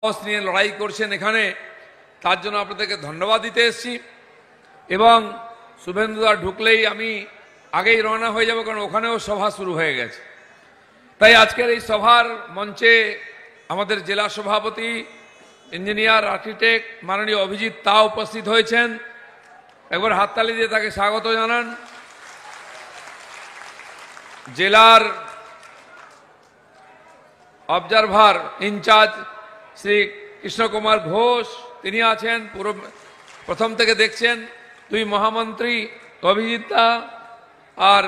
সাহস নিয়ে লড়াই করছেন এখানে, তার জন্য আপনাদেরকে ধন্যবাদ দিতে এসেছি। এবং শুভেন্দুদা ঢুকলেই আমি আগেই রওনা হয়ে যাব, কারণ ওখানেও সভা শুরু হয়ে গেছে। তাই আজকের এই সভার মঞ্চে আমাদের জেলা সভাপতি ইঞ্জিনিয়ার আর্কিটেক্ট মাননীয় অভিজিৎ তা উপস্থিত হয়েছেন। একবার হাততালি দিয়ে তাকে স্বাগত জানান। জেলার অবজারভার ইনচার্জ শ্রী কৃষ্ণ কুমার ঘোষ তিনি আছেন, পুরো প্রথম থেকে দেখছেন। দুই মহামন্ত্রী অভিজিৎ দা আর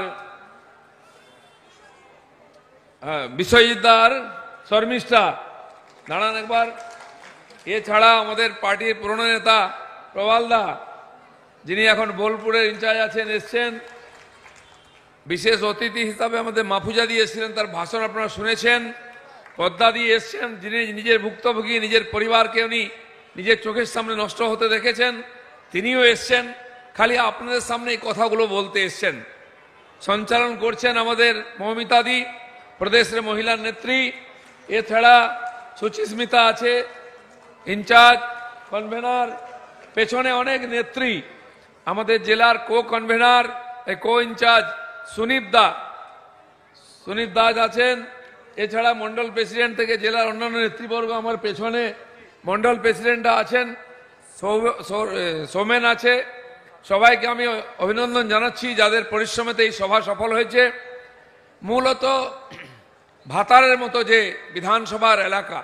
বিশ্বজিৎ দার শর্মিষ্ঠা দাঁড়ান একবার। এছাড়া আমাদের পার্টির পুরনো নেতা প্রবাল দা, যিনি এখন বোলপুরের ইনচার্জ আছেন, এসছেন। বিশেষ অতিথি হিসাবে আমাদের মাফুজা দিয়ে এসেছিলেন, তার ভাষণ আপনারা শুনেছেন। পদ্মা দিয়ে এসছেন, যিনি নিজের ভুক্তভোগী, নিজের পরিবারকে উনি নিজের চোখের সামনে নষ্ট হতে দেখেছেন, তিনিও এসছেন। খালি আপনাদের সামনে এই কথাগুলো বলতে এসছেন। সঞ্চালন করছেন আমাদের মৌমিতাদি, প্রদেশের মহিলার নেত্রী। এছাড়া সুচিস্মিতা আছে ইনচার্জ কনভেনার, পেছনে অনেক নেত্রী, আমাদের জেলার কো কনভেনার কো ইনচার্জ সুনীপ দাস আছেন। এছাড়া মন্ডল প্রেসিডেন্ট থেকে জেলার অন্যান্য নেতৃবর্গ আমার পেছনে, মন্ডল প্রেসিডেন্টরা আছেন, সোমেন আছে। সবাইকে আমি অভিনন্দন জানাচ্ছি যাদের পরিশ্রমেতে এই সভা সফল হয়েছে। মূলত ভাতারের মতো যে বিধানসভার এলাকা,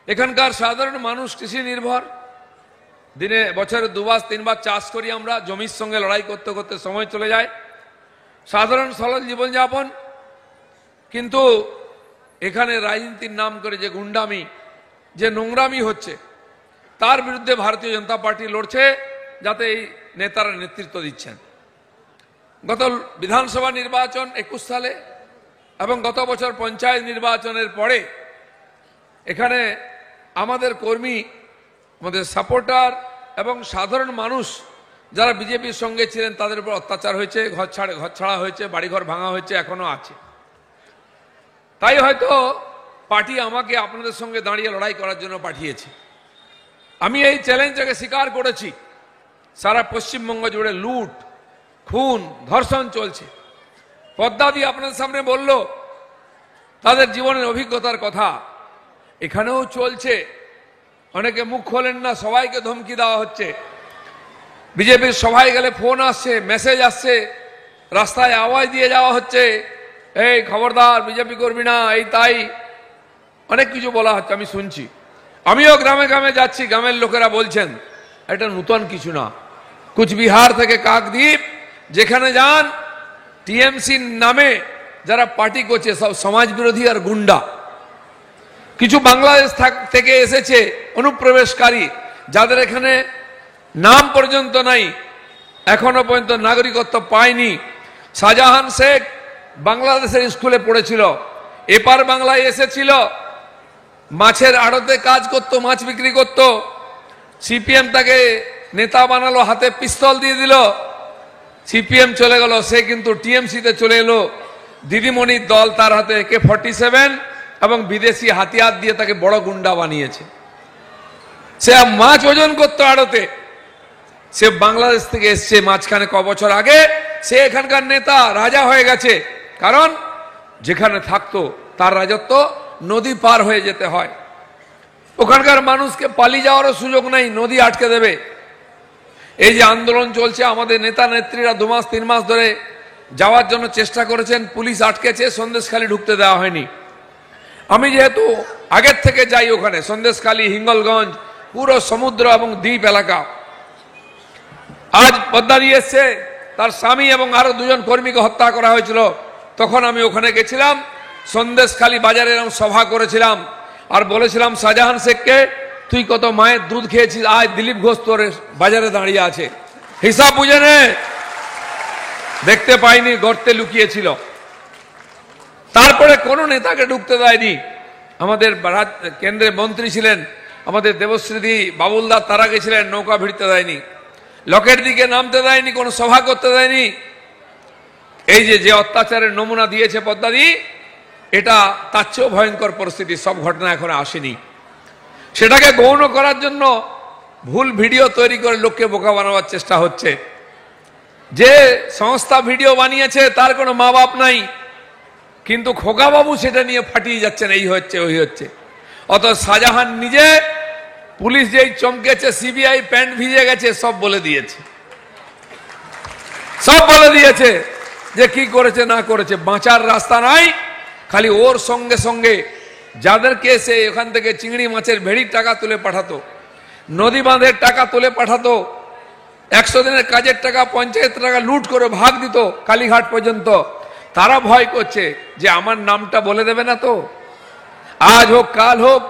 এখানকার সাধারণ মানুষ কৃষি নির্ভর। দিনে বছরে দুবার তিনবার চাষ করি আমরা, জমির সঙ্গে লড়াই করতে করতে সময় চলে যায়। সাধারণ সরল জীবনযাপন। কিন্তু এখানে রাজনীতির নাম করে যে গুন্ডামি, যে নোংরামি হচ্ছে, তার বিরুদ্ধে ভারতীয় জনতা পার্টি লড়ছে, যাতে এই নেতারা নেতৃত্ব দিচ্ছেন। গত বিধানসভা নির্বাচন 21 সালে এবং গত বছর পঞ্চায়েত নির্বাচনের পরে এখানে আমাদের কর্মী, আমাদের সাপোর্টার এবং সাধারণ মানুষ যারা বিজেপির সঙ্গে ছিলেন তাদের উপর অত্যাচার হয়েছে, ঘর ছাড়া হয়েছে, বাড়িঘর ভাঙা হয়েছে, এখনো আছে। তাই হয়তো পার্টি আমাকে আপনাদের সঙ্গে দাঁড়িয়ে লড়াই করার জন্য পাঠিয়েছে। আমি এই চ্যালেঞ্জটাকে স্বীকার করেছি। সারা পশ্চিমবঙ্গ জুড়ে লুট, খুন, ধর্ষণ চলছে। পদ্মাদি আপনাদের সামনে বলল তাদের জীবনের অভিজ্ঞতার কথা, এখানেও চলছে। অনেকে মুখ খোলেন না, সবাইকে ধমকি দেওয়া হচ্ছে। বিজেপির সভায় গেলে ফোন আসছে, মেসেজ আসছে, রাস্তায় আওয়াজ দিয়ে যাওয়া হচ্ছে, এই খবরদার বিজেপি করবি না, এই তাই অনেক কিছু বলা হচ্ছে, আমি শুনছি। আমিও গ্রামে গ্রামে যাচ্ছি, গ্রামের লোকেরা বলছেন এটা নতুন কিছু না। কুচবিহার থেকে কাকদ্বীপ যেখানে যান, টিএমসির নামে যারা পার্টি করছে সব সমাজ বিরোধী আর গুন্ডা। কিছু বাংলাদেশ থেকে এসেছে অনুপ্রবেশকারী, যাদের এখানে নাম পর্যন্ত নাই, এখনো পর্যন্ত নাগরিকত্ব পায়নি। শাহজাহান শেখ বাংলাদেশের স্কুলে পড়েছিল, এপার বাংলায় এসেছিল, মাছের আড়তে কাজ করত, মাছ বিক্রি করত। সিপিএম তাকে নেতা বানালো, হাতে পিস্তল দিয়ে দিল, সিপিএম চলে গেল, সে কিন্তু টিএমসিতে চলে এলো। দিদিমণির দল তার হাতে AK-47 এবং বিদেশি হাতিয়ার দিয়ে তাকে বড় গুন্ডা বানিয়েছে। সে মাছ ওজন করতো আড়তে, সে বাংলাদেশ থেকে এসছে মাঝখানে বছর আগে, সে এখানকার নেতা, রাজা হয়ে গেছে। কারণ যেখানে থাকতো তার রাজত্ব নদী পার হয়ে যেতে হয়। ওখানকার মানুষকে পালিয়ে যাওয়ারও সুযোগ নাই, নদী আটকে দেবে। এই যে আন্দোলন চলছে, আমাদের নেতা নেত্রীরা 2 মাস 3 মাস ধরে যাওয়ার জন্য চেষ্টা করেছেন, পুলিশ আটকেছে, সন্দেশখালী ঢুকতে দেওয়া হয়নি। আমি যেহেতু আগের থেকে যাই ওখানে, সন্দেশখালী, হিঙ্গলগঞ্জ, পুরো সমুদ্র এবং দ্বীপ এলাকা। আজ পদ্মাদি এসছে, তার স্বামী এবং আরো 2 জন কর্মীকে হত্যা করা হয়েছিল, তখন আমি ওখানে গেছিলাম, সন্দেশখালী বাজারে সভা করেছিলাম আর বলেছিলাম শাহজাহান শেখকে, তুই কত মায়ের দুধ খেয়েছিস, আজ দিলীপ ঘোষ তোর বাজারে দাঁড়িয়ে আছে, হিসাব বুঝে নে। দেখতে পাইনি, গর্তে লুকিয়েছিল। তারপরে কোনো নেতাকে ঢুকতে দেয়নি। আমাদের কেন্দ্রে মন্ত্রী ছিলেন আমাদের দেবশ্রী বাবুলদা, তারা গেছিলেন, নৌকা ভিড়তে দেয়নি, লকের দিকে নামতে দেয়নি, কোনো সভা করতে দেয়নি। এই যে অত্যাচারের নমুনা দিয়েছে পদ্মাদি, এটা তার চেয়েও ভয়ঙ্কর পরিস্থিতি, সব ঘটনা এখনো আসেনি। সেটাকে গৌণ করার জন্য ভুল ভিডিও তৈরি করে লোককে বোকা বানাবার চেষ্টা হচ্ছে। যে সংস্থা ভিডিও বানিয়েছে তার কোনো মা বাপ নাই, কিন্তু খোকাবাবু সেটা নিয়ে ফাটিয়ে যাচ্ছেন, এই হচ্ছে ওই হচ্ছে। অত শাহজাহান নিজে পুলিশ যেই চমকেছে, সিবিআই প্যান্ট ভিজে গেছে, সব বলে দিয়েছে, সব বলে দিয়েছে যে কি করেছে না করেছে। বাঁচার রাস্তা নাই। খালি ওর সঙ্গে সঙ্গে যাদেরকে সে ওখান থেকে চিংড়ি মাছের ভেড়ির টাকা তুলে পাঠাতো, নদী বাঁধের টাকা তুলে পাঠাতো, 100 দিনের কাজের টাকা, পঞ্চায়েত টাকা লুট করে ভাগ দিত কালীঘাট পর্যন্ত, তারা ভয় করছে যে আমার নামটা বলে দেবে না তো। আজ হোক কাল হোক,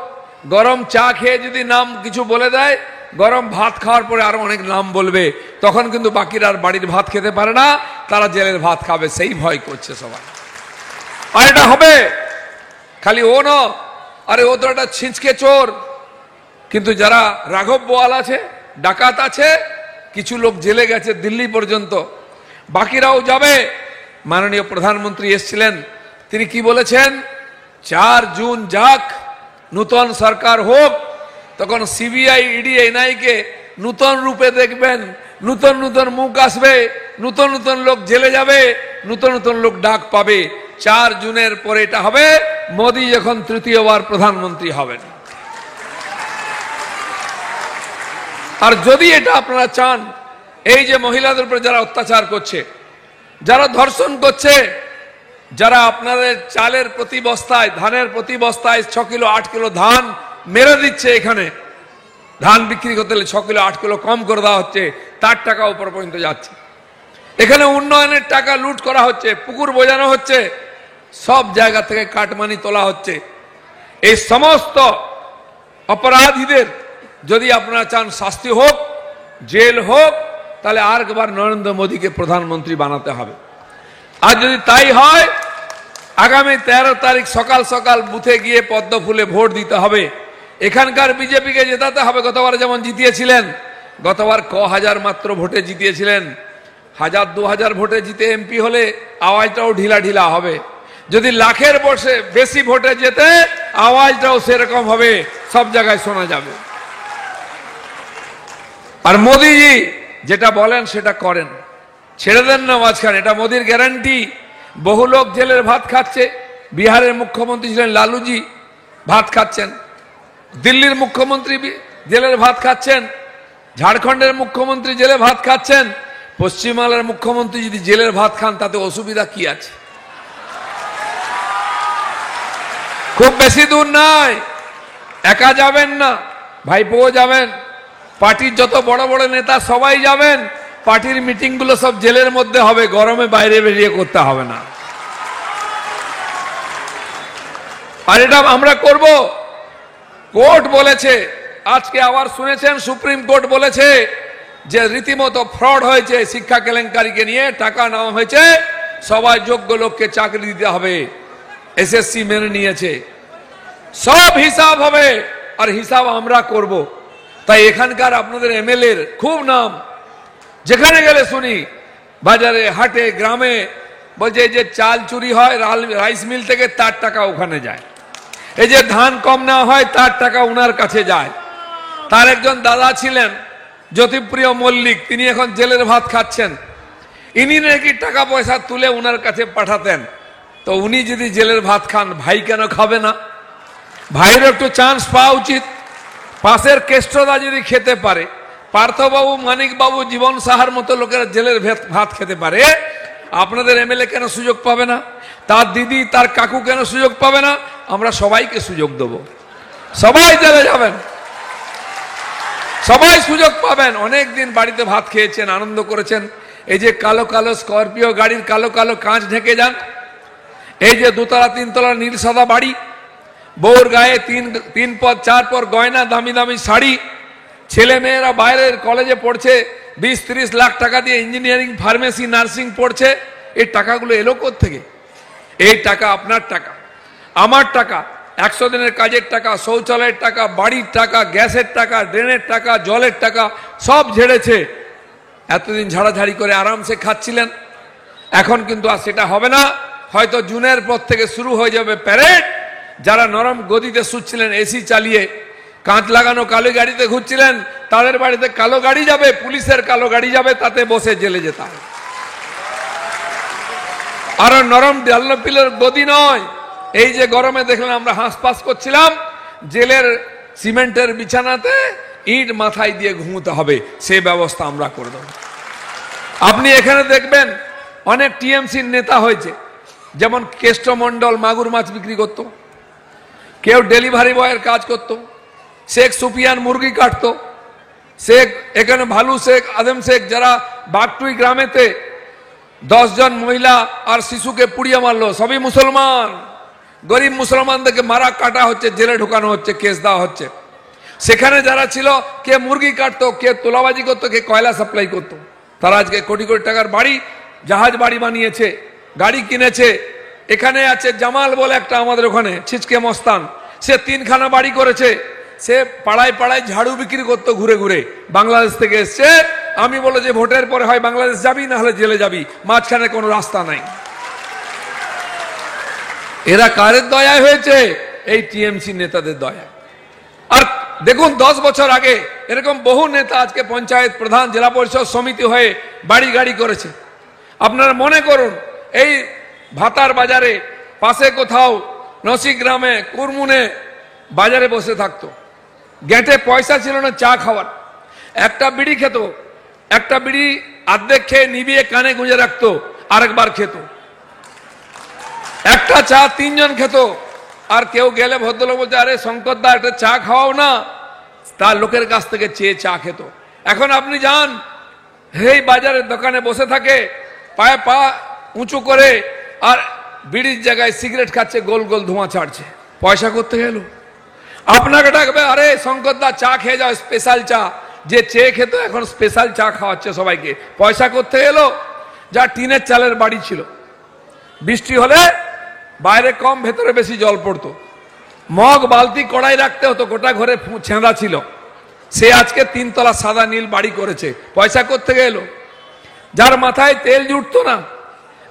গরম চা খেয়ে যদি নাম কিছু বলে দেয়, গরম ভাত খাওয়ার পরে আরো অনেক নাম বলবে, তখন কিন্তু বাকিরা আর বাড়ির ভাত খেতে পারে না, তারা জেলের ভাত খাবে, সেই ভয় করছে সবাই। আর এটা হবে, খালি ও না, আরে ও তো একটা ছিঁচকে চোর। কিন্তু যারা রাঘব বোয়াল আছে, ডাকাত আছে, কিছু লোক জেলে গেছে দিল্লি পর্যন্ত, বাকিরাও যাবে। মাননীয় প্রধানমন্ত্রী এসেছিলেন, তিনি কি বলেছেন, 4 জুন যাক, নূতন সরকার হোক, তখন সিবিআই ইডি এনআই কে নূতন রূপে দেখবেন, নূতন নূতন মুখ আসবে, নূতন নূতন লোক জেলে যাবে, নূতন নূতন লোক ডাক পাবে। 4 জুনের পরে এটা হবে, মোদী যখন তৃতীয়বার প্রধানমন্ত্রী হবেন। আর যদি এটা আপনারা চান, এই যে মহিলাদের উপর যারা অত্যাচার করছে, যারা ধর্ষণ করছে, যারা আপনাদের চালের প্রতি বস্তায়, ধানের প্রতি বস্তায় 6 কিলো 8 কিলো ধান মেরে দিচ্ছে, এখানে ধান বিক্রি করতে হলে 6 কিলো 8 কিলো কম করে দেওয়া হচ্ছে, তার টাকা উপর পর্যন্ত যাচ্ছে। এখানে উন্নয়নের টাকা লুট করা হচ্ছে, পুকুর বোঝানো হচ্ছে, সব জায়গা থেকে কাটমানি তোলা হচ্ছে। এই সমস্ত অপরাধীদের যদি আপনারা চান শাস্তি হোক, জেল হোক, তাহলে আর একবার নরেন্দ্র মোদীকে প্রধানমন্ত্রী বানাতে হবে। আর যদি তাই হয়, আগামী 13 তারিখ সকাল সকাল বুথে গিয়ে পদ্ম ফুলে ভোট দিতে হবে। এখানকার বিজেপিকে জেতাতে হবে। গতবার যেমন জিতিয়েছিলেন, গতবার হাজার মাত্র ভোটে জিতিয়েছিলেন, 1000-2000 ভোটে জিতে এমপি হলে আওয়াজটাও ঢিলা ঢিলা হবে। যদি লাখের বেশি ভোটে যেতে, আওয়াজটাও সেরকম হবে, সব জায়গায় শোনা যাবে। আর মোদীজি যেটা বলেন সেটা করেন, ছেড়ে দেন না মাঝখানে, এটা মোদীর গ্যারান্টি। বহু লোক জেলের ভাত খাচ্ছে। বিহারের মুখ্যমন্ত্রী ছিলেন লালুজি, ভাত খাচ্ছেন। দিল্লির মুখ্যমন্ত্রী জেলের ভাত খাচ্ছেন। ঝাড়খণ্ডের মুখ্যমন্ত্রী জেলে ভাত খাচ্ছেন। পশ্চিমবাংলার মুখ্যমন্ত্রী যদি জেলের ভাত খান, তাতে অসুবিধা কি আছে? খুব বেশি দূর নাই, একা যাবেন না, ভাইপোও যাবেন, পার্টির যত বড় বড় নেতা সবাই যাবেন। পার্টির মিটিং গুলো সব জেলের মধ্যে হবে, গরমে বাইরে বেরিয়ে করতে হবে না। আর এটা আমরা করব। কোর্ট বলেছে, আজকে আবার শুনেছেন সুপ্রিম কোর্ট বলেছে যে রীতিমতো ফ্রড হয়েছে, শিক্ষা কেলেঙ্কারিকে নিয়ে টাকা নেওয়া হয়েছে, সবাই যোগ্য লোককে চাকরি দিতে হবে। এসএসসি মেনে নিয়েছে, সব হিসাব হবে, আর হিসাব আমরা করব। তাই এখানকার আপনাদের এমএলএর খুব নাম, যেখানে গেলে শুনি, বাজারে হাটে গ্রামে, বলছে যে চাল চুরি হয় রাইস মিল থেকে, তার টাকা ওখানে যায়। এই যে ধান কম নেওয়া হয়, তার টাকা উনার কাছে যায়। তার একজন দাদা ছিলেন জ্যোতিপ্রিয় মল্লিক, তিনি এখন জেলের ভাত খাচ্ছেন। ইনি নাকি টাকা পয়সা তুলে উনার কাছে পাঠাতেন। তো উনি যদি জেলের ভাত খান, ভাই কেন খাবে না? ভাইয়ের একটু চান্স পাওয়া উচিত। পাশের কেষ্টদা যদি খেতে পারে, পার্থবাবু, মানিকবাবু, জীবন সাহার মতো লোকেরা জেলের ভাত খেতে পারে, আপনাদের এমএলএ কেন সুযোগ পাবে না? তার দিদি, তার কাকু কেন সুযোগ পাবে না? আমরা সবাইকে সুযোগ দেব, সবাই জেলে যাবেন, সবাই সুযোগ পাবেন। অনেক দিন বাড়িতে ভাত খেয়েছেন, আনন্দ করেছেন। এই যে কালো কালো স্করপিও গাড়ির কালো কালো কাঁচ ঢেকে যান, এই যে 2তলা 3তলা নীল সাদা বাড়ি, বউর গায়ে 3 পর 4 পর গয়না, দামি দামি শাড়ি, ছেলে মেয়েরা বাইরের কলেজে পড়ছে, 20-30 লাখ টাকা দিয়ে ইঞ্জিনিয়ারিং, ফার্মেসি, নার্সিং পড়ছে। এই টাকাগুলো এলো কোত্থেকে? এই টাকা আপনার টাকা, আমার টাকা, 100 দিনের কাজের টাকা, শৌচালয়ের টাকা, বাড়ির টাকা, গ্যাসের টাকা, ড্রেনের টাকা, জলের টাকা, সব ঝেড়েছে। এতদিন ঝাড়াঝাড়ি করে আরামসে খাচ্ছিলেন, এখন কিন্তু আর সেটা হবে না। হয়তো জুনের পর থেকে শুরু হয়ে যাবে প্যারেড। যারা নরম গদিতে শুচ্ছিলেন এসি চালিয়ে, কাঁচ লাগানো কালো গাড়িতে ঘুরছিলেন, তাদের বাড়িতে কালো গাড়ি যাবে, পুলিশের কালো গাড়ি যাবে, তাতে বসে জেলে যেতে হবে। আরো নরম ডাল্লপিলের গদি নয়। এই যে গরমে দেখলেন আমরা হাঁসফাঁস করছিলাম, জেলের সিমেন্টের বিছানাতে ইট মাথায় দিয়ে ঘুমোতে হবে, সে ব্যবস্থা আমরা করে দেব। আপনি এখানে দেখবেন অনেক টিএমসির নেতা হয়েছে, যেমন কেষ্টমন্ডল মাগুর মাছ বিক্রি করত, কেউ ডেলিভারি বয়ের কাজ করত, শেখ সুফিয়ান মুরগি কাটতো, শেখ এখানে ভালু শেখ, আদম শেখ, যারা বাগটুই গ্রামেতে 10 জন মহিলা আর শিশুকে পুড়িয়ে মারলো, সবই মুসলমান। গরিব মুসলমানদেরকে মারা কাটা হচ্ছে, জেলে ঢুকানো হচ্ছে, কেস দেওয়া হচ্ছে। সেখানে যারা ছিল, কে মুরগি কাটতো, কে তোলাবাজি করতো, কে কয়লা সাপ্লাই করতো, তারা আজকে কোটি কোটি টাকার বাড়ি, জাহাজ বাড়ি বানিয়েছে, গাড়ি কিনেছে। এখানে আছে জামাল বলে একটা আমাদের ওখানে ছিচকে মস্তান, সে 3খানা বাড়ি করেছে। সে পাড়ায় পাড়ায় ঝাড়ু বিক্রি করতো ঘুরে ঘুরে, বাংলাদেশ থেকে এসছে। আমি বলো যে ভোটের পরে হয় বাংলাদেশ যাবি, না হলে জেলে যাবি, মাঝখানে কোনো রাস্তা নাই। এরা কারের দয়ায় হয়েছে? এই টিএমসি নেতাদের দয়ায়। আর দেখুন 10 বছর আগে এরকম বহু নেতা আজকে পঞ্চায়েত প্রধান, জেলা পরিষদ সমিতি হয়ে বাড়ি গাড়ি করেছে। আপনারা মনে করুন, এই ভাতার বাজারে পাশে কোথাও নসিগ্রামে কুরমুনে বাজারে বসে থাকতো, গেটে পয়সা ছিল না চা খাওয়ার, একটা বিড়ি খেত, একটা বিড়ি অর্ধেক খেয়ে নিবিয়ে কানে গুঁজে রাখতো, আরেকবার খেত। একটা চা 3 জন খেত। আর কেউ গেলে ভদ্রলোক বলতে, আরে শঙ্কর দা একটা চা খাওয়াও না, তার লোকের কাছ থেকে চেয়ে চা খেত। এখন আপনি যান, এই বাজারের দোকানে বসে থাকে, পায়ে পা উঁচু করে, আর বিড়ির জায়গায় সিগারেট খাচ্ছে, গোল গোল ধোঁয়া ছাড়ছে। পয়সা করতে গেল, আপনাকে ডাকবে, আরে শঙ্কর দা চা খেয়ে যাও, স্পেশাল চা। যে চেয়ে খেত এখন স্পেশাল চা খাওয়াচ্ছে সবাইকে। পয়সা করতে এলো। যা টিনের চালের বাড়ি ছিল, বৃষ্টি হলে বাইরে কম, ভেতরে বেশি জল পড়তো, মগ বালতি কড়াই রাখতে হতো, গোটা ঘরে ছেঁদা ছিল। সে আজকে 3 তলা সাদা নীল বাড়ি করেছে, পয়সা করতে গেল। যার মাথায় তেল জুটতো না,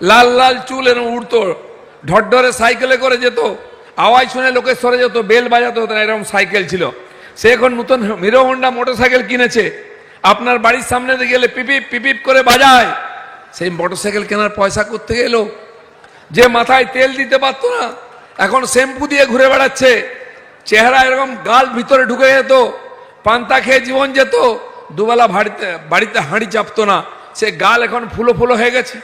লাল লাল চুল এরকম উঠতো, ঢড্ডরে সাইকেলে করে যেত, আওয়াজ শুনে লোকে সরে যেত, বেল বাজাতে হতো না, এরকম সাইকেল ছিল। সে এখন নতুন হিরো হোন্ডা মোটরসাইকেল কিনেছে, আপনার বাড়ির সামনে দিয়ে গেলে পিপিপ পিপিপ করে বাজায়। সেই মোটরসাইকেল কেনার পয়সা করতে গেল। যে মাথায় তেল দিতে পারতো না, এখন শ্যাম্পু দিয়ে ঘুরে বেড়াচ্ছে, চেহারা এরকম গাল ভিতরে ঢুকে যেত, পান্তা খেয়ে জীবন যেত, দুবেলা বাড়িতে হাঁড়ি চাপতো না, সে গাল এখন ফুলো ফুলো হয়ে গেছে।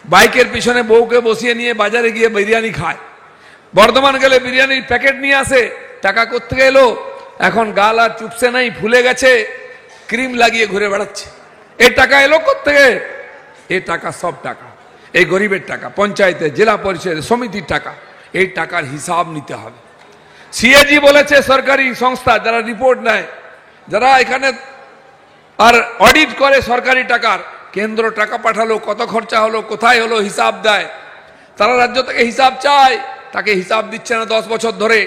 বাইকের পিছনে বউকে বসিয়ে নিয়ে বাজারে গিয়ে বিরিয়ানি খায়, বর্ধমান গেলে বিরিয়ানির প্যাকেট নিয়ে আসে, টাকা করতে গেলো, এখন গাল আর চুপসে নাই, ফুলে গেছে, ক্রিম লাগিয়ে ঘুরে বেড়াচ্ছে। এই টাকা এলো কোত্থেকে? এই টাকা সব টাকা এই গরিবের টাকা, পঞ্চায়েতের, জেলা পরিষদের, সমিতির টাকা। এই টাকার হিসাব নিতে হবে। সিএজি বলেছে, সরকারি সংস্থা যারা রিপোর্ট নেয়, যারা এখানে আর অডিট করে সরকারি টাকার, কেন্দ্র টাকা পাঠালো, কত খরচা হলো, কোথায় হলো, হিসাব দেয়। তারা রাজ্য থেকে হিসাব চায়, তাকে হিসাব দিচ্ছে না 10 বছর ধরে।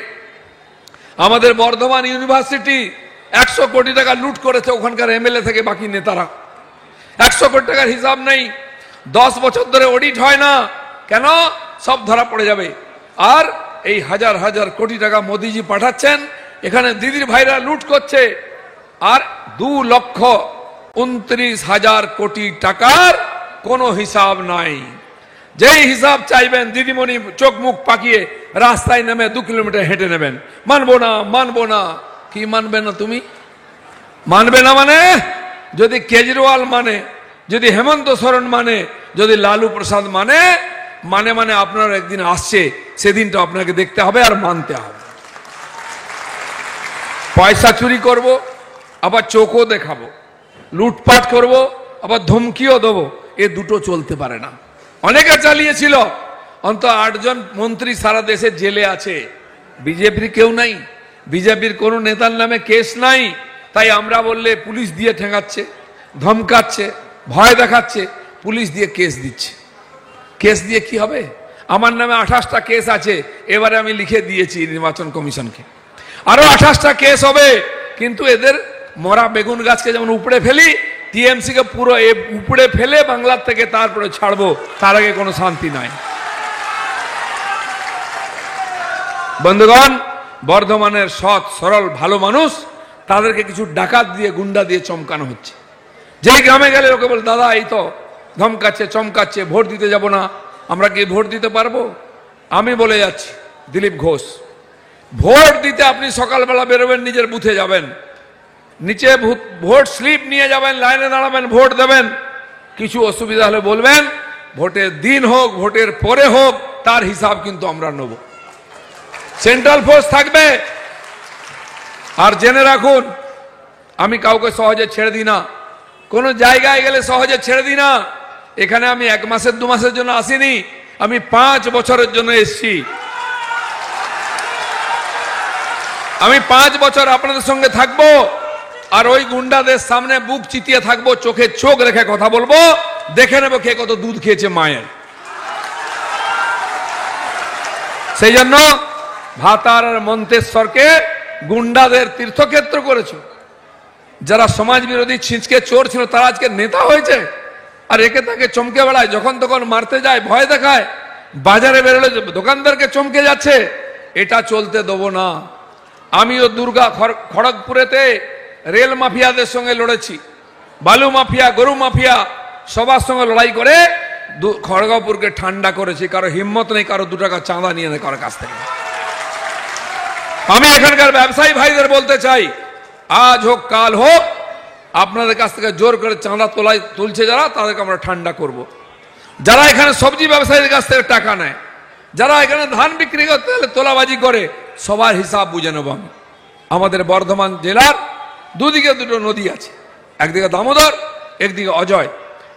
আমাদের বর্ধমান ইউনিভার্সিটি 100 কোটি টাকা লুট করেছে ওখানকার এমএলএ থেকে বাকি নেতারা। 100 কোটি টাকার হিসাব নেই, 10 বছর ধরে অডিট হয় না। কেন? সব ধরা পড়ে যাবে। আর এই হাজার হাজার কোটি টাকা মোদিজি পাঠাচ্ছেন, এখানে দিদির ভাইরা লুট করছে। আর 2,29,000 কোটি টাকার কোনো হিসাব নাই। যেই হিসাব চাইবেন, দিদিমণি চোখ মুখ পাকিয়ে রাস্তায় নেমে 2 কিলোমিটার হেঁটে নেবেন, মানবো না মানবো না। কি মানবে না তুমি? মানবে না মানে, যদি কেজরিওয়াল মানে, যদি হেমন্ত সোরেন মানে, যদি লালু প্রসাদ মানে, মানে মানে আপনার একদিন আসছে, সেদিনটা আপনাকে দেখতে হবে আর মানতে হবে। পয়সা চুরি করব, আবার চোখও দেখাবো, লুটপাট করব, আবার ধমকিও দেবো, এ দুটো চলতে পারে না। অনেকে চালিয়েছিল, অন্তত 8 জন মন্ত্রী সারা দেশে জেলে আছে। বিজেপির কেউ নাই, বিজেপির কোনো নেতার নামে কেস নাই। তাই আমরা বললে পুলিশ দিয়ে ঠেঙাচ্ছে, ধমকাচ্ছে, ভয় দেখাচ্ছে, পুলিশ দিয়ে কেস দিচ্ছে। কেস দিয়ে কি হবে? আমার নামে 28টা কেস আছে, এবারে আমি লিখে দিয়েছি নির্বাচন কমিশনকে, আরো 28টা কেস হবে। কিন্তু এদের মরা বেগুন গাছকে যেমন উপড়ে ফেলি, টিএমসি কে পুরো উপড়ে ফেলে বাংলার থেকে তারপরে ছাড়বো, তার আগে কোনো শান্তি নাই। বন্ধুগণ, বর্ধমানের সৎ সরল ভালো মানুষ, তাদেরকে কিছু ডাকাত দিয়ে গুন্ডা দিয়ে চমকানো হচ্ছে। যেই গ্রামে গেলে ওকে বলে দাদা এই তো ধমকাচ্ছে চমকাচ্ছে, ভোট দিতে যাব না, আমরা কি ভোট দিতে পারবো? আমি বলে যাচ্ছি দিলীপ ঘোষ, ভোট দিতে আপনি সকালবেলা বেরোবেন, নিজের বুথে যাবেন, নিচে ভোট স্লিপ নিয়ে যাবেন, লাইনে দাঁড়াবেন, ভোট দেবেন। কিছু অসুবিধা হলে বলবেন, ভোটের দিন হোক ভোটের পরে হোক, তার হিসাব কিন্তু আমরা নেব। সেন্ট্রাল ফোর্স থাকবে। আর জেনে রাখুন, আমি কাউকে সহজে ছেড়ে দিই না, কোনো জায়গায় গেলে সহজে ছেড়ে দিই না। এখানে আমি 1 মাসের 2 মাসের জন্য আসিনি, আমি 5 বছরের জন্য এসেছি। আমি 5 বছর আপনাদের সঙ্গে থাকবো, আর ওই গুন্ডাদের সামনে বুক চিতিয়ে থাকবো, চোখে চোখ রেখে কথা বলবো, দেখে নেবো কে কত দুধ খেয়েছে মায়ের। সেই জন্য ভাতার আর মন্তেশ্বরকে গুন্ডাদের তীর্থক্ষেত্র করেছে। যারা সমাজ বিরোধী ছিঁচকে চোর ছিল তারা আজকে নেতা হয়েছে, আর একে তাকে চমকে বেড়ায়, যখন তখন মারতে যায়, ভয় দেখায়, বাজারে বেরোলে দোকানদারকে চমকে যাচ্ছে। এটা চলতে দেবো না। আমিও দুর্গা খড়গপুরেতে রেল মাফিয়াদের সঙ্গে লড়েছি, বালু মাফিয়া, গরু মাফিয়া, সবার সঙ্গে লড়াই করে খড়গপুরকে ঠান্ডা করেছি। কারো হিম্মত নেই কারো 2 টাকা চাঁদা নিয়ে নেয় কারো কাছ থেকে। আমি এখানকার ব্যবসায়ী ভাইদের বলতে চাই, আজ হোক কাল হোক, আপনাদের কাছ থেকে জোর করে চাঁদা তুলছে যারা, তাদেরকে আমরা ঠান্ডা করব। যারা এখানে সবজি ব্যবসায়ীদের কাছ থেকে টাকা নেয়, যারা এখানে ধান বিক্রি করতে হলে তোলাবাজি করে, সবার হিসাব বুঝে নেব আমি। আমাদের বর্ধমান জেলার দুদিকে 2টো নদী আছে, একদিকে দামোদর, একদিকে অজয়।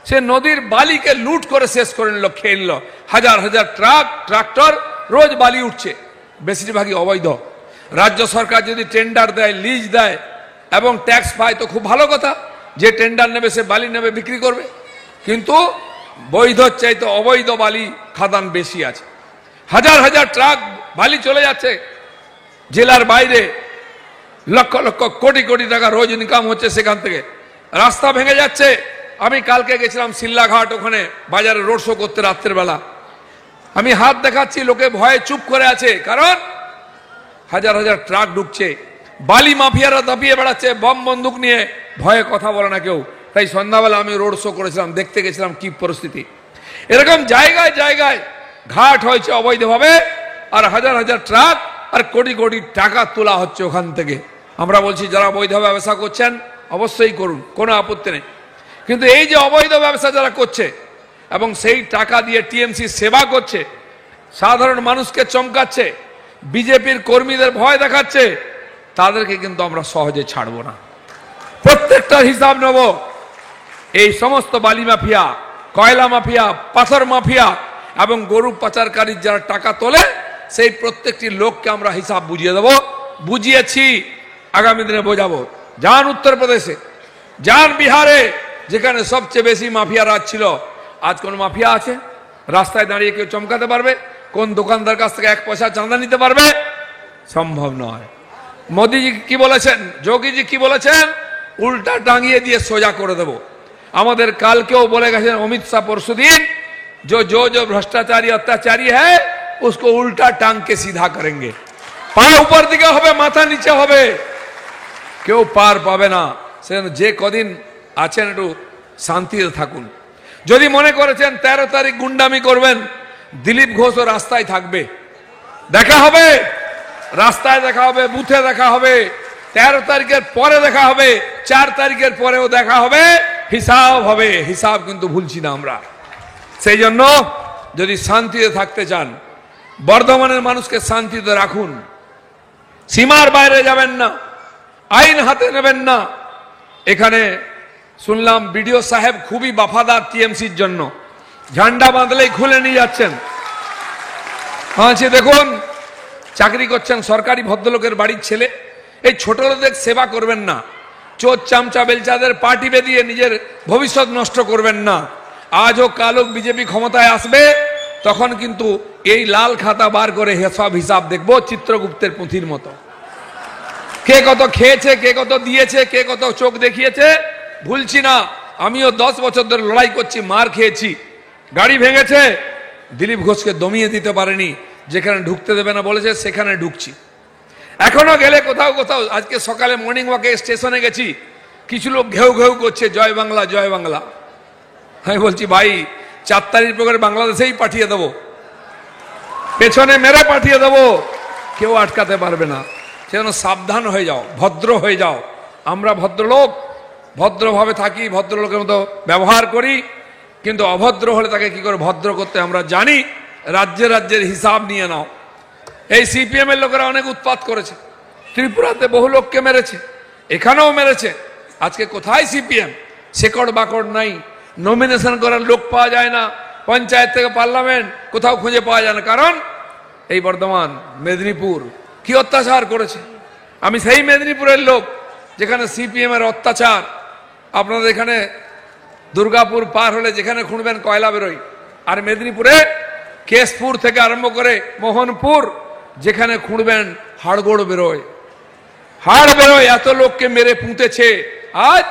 সে নদীর বালিকে লুট করে শেষ করে নিল, খেয়ে নিল। হাজার হাজার ট্রাক্টর রোজ বালি উঠছে, বেশিরভাগই অবৈধ। রাজ্য সরকার যদি টেন্ডার দেয়, লিজ দেয় এবং ট্যাক্স পায় তো খুব ভালো কথা, যে টেন্ডার নেবে সে বালি নেবে, বিক্রি করবে। কিন্তু বৈধ চাইতে অবৈধ বালি খাদান বেশি আছে। হাজার হাজার ট্রাক বালি চলে যাচ্ছে জেলার বাইরে, লক্ষ লক্ষ কোটি কোটি টাকা রোজ ইনকাম হচ্ছে সেখান থেকে। রাস্তা ভেঙে যাচ্ছে। আমি কালকে গেছিলাম সিল্লাঘাট, ওখানে বাজারে রোড শো করতে রাত্রের বেলা। আমি হাত দেখাচ্ছি, লোকে ভয়ে চুপ করে আছে, কারণ হাজার হাজার ট্রাক ঢুকছে, বালি মাফিয়ারা দাপিয়ে বেড়াচ্ছে বম বন্দুক নিয়ে, ভয়ে কথা বলে না কেউ। তাই সন্ধ্যাবেলা আমি রোড শো করেছিলাম, দেখতে গেছিলাম কি পরিস্থিতি। এরকম জায়গায় জায়গায় ঘাট হয়েছে অবৈধভাবে, আর হাজার হাজার ট্রাক আর কোটি কোটি টাকা তোলা হচ্ছে ওখান থেকে। আমরা বলছি যারা বৈধ ব্যবসা করছেন অবশ্যই করুন, কোনো আপত্তি নেই, কিন্তু এই যে অবৈধ ব্যবসা যারা করছে এবং সেই টাকা দিয়ে টিএমসি সেবা করছে, সাধারণ মানুষকে চমকাচ্ছে, বিজেপির কর্মীদের ভয় দেখাচ্ছে, তাদেরকে কিন্তু আমরা সহজে ছাড়বো না। প্রত্যেকটার হিসাব নেব। এই সমস্ত বালি মাফিয়া, কয়লা মাফিয়া, পাথর মাফিয়া এবং গরু পাচারকারীর যারা টাকা তোলে, সেই প্রত্যেকটি লোককে আমরা হিসাব বুঝিয়ে দেব। বুঝিয়েছি, আগামী দিনে বোঝাবো। যান উত্তরপ্রদেশে, যান বিহারে, যেখানে সবচেয়ে বেশি মাফিয়া রাজ ছিল। আজ কোন মাফিয়া আছে রাস্তায় দাঁড়িয়ে কেউ চমকাতে পারবে? কোন দোকানদার কাছ থেকে 1 পয়সা চাঁদা নিতে পারবে? সম্ভব নয়। মোদীজি কি বলেছেন, যোগীজি কি বলেছেন? উল্টা টাঙিয়ে দিয়ে সোজা করে দেব। আমাদের কালকেও বলে গেছেন অমিত শাহ পরশুদিন, जो भ्रष्टाचारी अत्याचारी है उसको उल्टा टांग के सीधा करेंगे। पा ऊपर दिके होबे, माथा नीचे होबे, কেউ পার পাবে না। সেজন্য যে কদিন আছেন একটু শান্তিতে থাকুন। যদি মনে করেছেন 13 তারিখ গুন্ডামি করবেন, দিলীপ ঘোষও রাস্তায় থাকবে, দেখা হবে, রাস্তায় দেখা হবে, বুথে দেখা হবে, 13 তারিখের পরে দেখা হবে, 4 তারিখের পরেও দেখা হবে, হিসাব হবে। হিসাব কিন্তু ভুলছি না আমরা। সেই জন্য যদি শান্তিতে থাকতে চান, বর্ধমানের মানুষকে শান্তিতে রাখুন, সীমার বাইরে যাবেন না, আইন হাতে নেবেন না। এখানে শুনলাম বিডিও সাহেব খুবই বাফাদার টিএমসির জন্য, ঝান্ডা বাঁধলেই খুলে নিয়ে যাচ্ছেন। দেখুন, চাকরি করছেন সরকারি ভদ্রলোকের বাড়ির ছেলে, এই ছোট লোকদের সেবা করবেন না, চোর চামচা বেলচাদের পার্টি বেঁধিয়ে নিজের ভবিষ্যৎ নষ্ট করবেন না। আজও কালো বিজেপি ক্ষমতায় আসবে, তখন কিন্তু এই লাল খাতা বার করে সব হিসাব দেখবো, চিত্রগুপ্তের পুঁথির মতো। কে কত খেয়েছে, কে কত দিয়েছে, কে কত চোখ দেখিয়েছে ভুলছি না। আমিও 10 বছর ধরে লড়াই করছি, মার খেয়েছি, গাড়ি ভেঙেছে, দিলীপ ঘোষকে দমিয়ে দিতে পারেনি। যেখানে ঢুকতে দেবে না বলেছে সেখানে ঢুকছি। এখনো গেলে কোথাও কোথাও, আজকে সকালে মর্নিং ওয়াকে স্টেশনে গেছি, কিছু লোক ঘেউ ঘেউ করছে জয় বাংলা জয় বাংলা। আমি বলছি ভাই 4 তারিখ করে বাংলাদেশেই পাঠিয়ে দেবো, পেছনে মেরে পাঠিয়ে দেবো, কেউ আটকাতে পারবে না। সেজন্য সাবধান হয়ে যাও, ভদ্র হয়ে যাও। আমরা ভদ্রলোক, ভদ্রভাবে থাকি, ভদ্রলোকের মতো ব্যবহার করি, কিন্তু অভদ্র হলে তাকে কি করে ভদ্র করতে আমরা জানি। রাজ্যে রাজ্যের হিসাব নিয়ে নাও। এই সিপিএম এর লোকেরা অনেক উৎপাত করেছে, ত্রিপুরাতে বহু লোককে মেরেছে, এখানেও মেরেছে। আজকে কোথায় সিপিএম? শেকড় বাকড় নাই, নমিনেশন করার লোক পাওয়া যায় না, পঞ্চায়েত থেকে পার্লামেন্ট কোথাও খুঁজে পাওয়া যায় না। কারণ এই বর্ধমান, মেদিনীপুর কি অত্যাচার করেছে। আমি সেই মেদিনীপুরের লোক যেখানে সিপিএম এর অত্যাচার। আপনাদের এখানে দুর্গাপুর পার হলে যেখানে খুঁড়বেন কয়লা বেরোয়, আর মেদিনীপুরে কেশপুর থেকে আরম্ভ করে মোহনপুর যেখানে খুঁড়বেন হাড়গোড় বেরোয়, হাড় বেরোয়। এত লোককে মেরে পুঁতেছে, আজ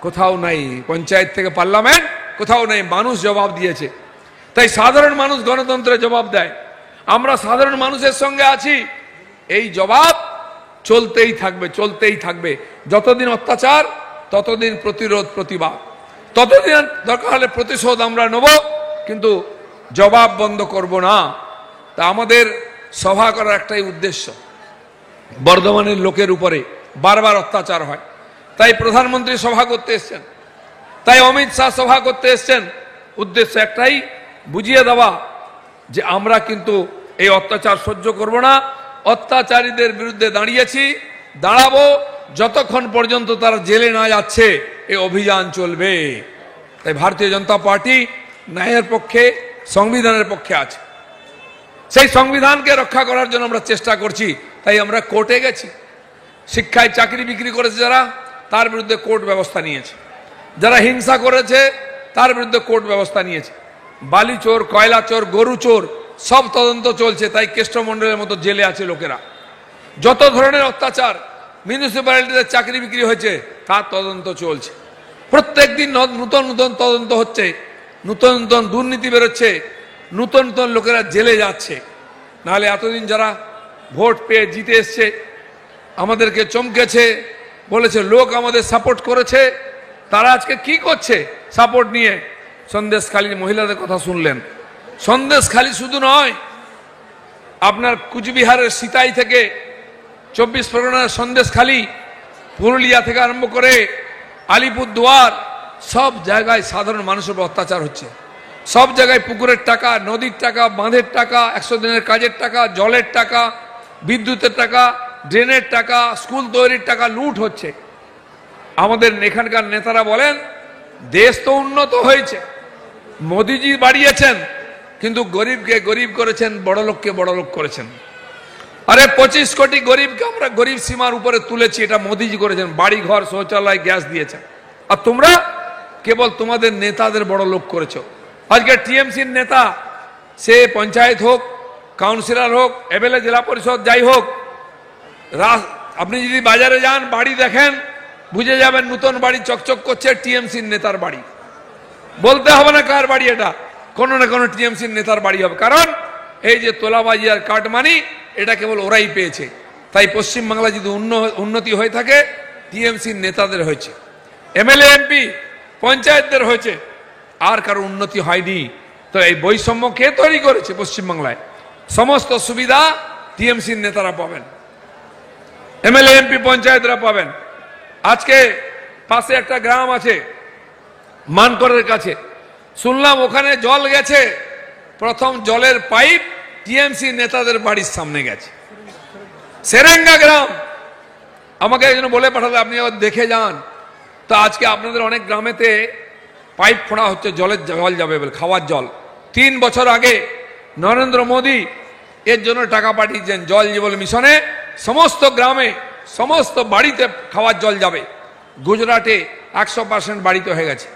কোথাও নাই, পঞ্চায়েত থেকে পার্লামেন্ট কোথাও নেই। মানুষ জবাব দিয়েছে। তাই সাধারণ মানুষ গণতন্ত্রে জবাব দেয়। আমরা সাধারণ মানুষের সঙ্গে আছি। এই জবাব চলতেই থাকবে, চলতেই থাকবে। যতদিন অত্যাচার ততদিন প্রতিরোধ, প্রতিবাদ, ততদিন দরকার হলে প্রতিশোধ আমরা নেব, কিন্তু জবাব বন্ধ করব না। তা আমাদের সভা করার একটাই উদ্দেশ্য, বর্ধমানের লোকের উপরে বারবার অত্যাচার হয়। তাই প্রধানমন্ত্রী সভা করতে এসছেন, তাই অমিত শাহ সভা করতে এসছেন। উদ্দেশ্য একটাই, বুঝিয়ে দেওয়া যে আমরা কিন্তু এই অত্যাচার সহ্য করব না। অত্যাচারীদের বিরুদ্ধে দাঁড়িয়েছি, দাঁড়াবো যতক্ষণ পর্যন্ত তারা জেলে না যাচ্ছে, এই অভিযান চলবে। তাই ভারতীয় জনতা পার্টি ন্যায়ের পক্ষে, সংবিধানের পক্ষে আছে। সেই সংবিধানকে রক্ষা করার জন্য আমরা চেষ্টা করছি। তাই আমরা কোর্টে গেছি। শিক্ষায় চাকরি বিক্রি করেছে যারা, তার বিরুদ্ধে কোর্ট ব্যবস্থা নিয়েছে। যারা হিংসা করেছে তার বিরুদ্ধে কোর্ট ব্যবস্থা নিয়েছে। বালি চোর, কয়লা চোর, গরু চোর সব তদন্ত চলছে। তাই কেষ্টমণ্ডলের মতো জেলে আছে লোকেরা। যত ধরনের অত্যাচার, মিউনিসিপ্যালিটিতে চাকরি বিক্রি হয়েছে তার তদন্ত চলছে। প্রত্যেক দিন নূতন নূতন তদন্ত হচ্ছে, নূতন নূতন দুর্নীতি বেরোচ্ছে, নূতন নূতন লোকেরা জেলে যাচ্ছে। নাহলে এতদিন যারা ভোট পেয়ে জিতে এসছে, আমাদেরকে চমকেছে, বলেছে লোক আমাদের সাপোর্ট করেছে, তারা আজকে কি করছে সাপোর্ট নিয়ে? সন্দেশখালীর মহিলাদের কথা শুনলেন। সন্দেশখালী শুধু নয়, আপনার কুচবিহারের সিতাই থেকে 24 পরগনার সন্দেশখালী, পুরুলিয়া থেকে আরম্ভ করে আলিপুরদুয়ার, সব জায়গায় সাধারণ মানুষের উপর অত্যাচার হচ্ছে। সব জায়গায় পুকুরের টাকা, নদীর টাকা, বাঁধের টাকা, 100 দিনের কাজের টাকা, জলের টাকা, বিদ্যুতের টাকা, ড্রেনের টাকা, স্কুল তৈরির টাকা লুট হচ্ছে। আমাদের এখানকার নেতারা বলেন দেশ তো উন্নত হয়েছে, মোদিজি বাড়িয়েছেন, কিন্তু গরিবকে গরিব করেছেন, বড় লোককে বড় লোক করেছেন। আরে 25 কোটি গরিবকে আমরা গরিব সীমার উপরে তুলেছি, এটা মোদিজি করেছেন। বাড়ি ঘর, শৌচালয়, গ্যাস দিয়েছেন। আর তোমরা কেবল তোমাদের নেতাদের বড় লোক করেছো। আজকে টিএমসির নেতা, সে পঞ্চায়েত হোক, কাউন্সিলর হোক, এমএলএ, জেলা পরিষদ যাই হোক, আপনি যদি বাজারে যান, বাড়ি দেখেন, বুঝে যাবেন নতুন বাড়ি চকচক করছে, টিএমসির নেতার বাড়ি। বলতে হবে না কার বাড়ি, এটা কোনো না কোনো টিএমসির নেতার বাড়ি হবে। কারণ এই যে তোলাবাজি আর কাটমানি, এটা কেবল ওরাই পেয়েছে। তাই পশ্চিমবাংলা যদি উন্নতি হয়ে থাকে, টিএমসির নেতাদের হয়েছে, এমএলএ, এমপি, পঞ্চায়েতদের হয়েছে, আর কারো উন্নতি হয়নি। তো এই বৈষম্য কে তৈরি করেছে? পশ্চিমবাংলায় সমস্ত সুবিধা টিএমসির নেতারা পাবেন, এমএলএ, এমপি, পঞ্চায়েতরা পাবেন। আজকে পাশে একটা গ্রাম আছে মানকরের কাছে, শুনলাম ওখানে জল গেছে, প্রথম জলের পাইপ টিএমসি নেতাদের বাড়ির সামনে গেছে। সেরেঙ্গা গ্রাম, আমাকে একজন বলে পাঠালে আপনি আবার দেখে যান। তো আজকে আপনাদের অনেক গ্রামেতে পাইপ ফোড়া হচ্ছে, জলের জল যাবে বলে, খাওয়ার জল। 3 বছর আগে নরেন্দ্র মোদী এর জন্য টাকা পাঠিয়েছেন, জল জীবন মিশনে সমস্ত গ্রামে, সমস্ত বাড়িতে খাওয়ার জল যাবে। গুজরাটে 100% বাড়িতে হয়ে গেছে,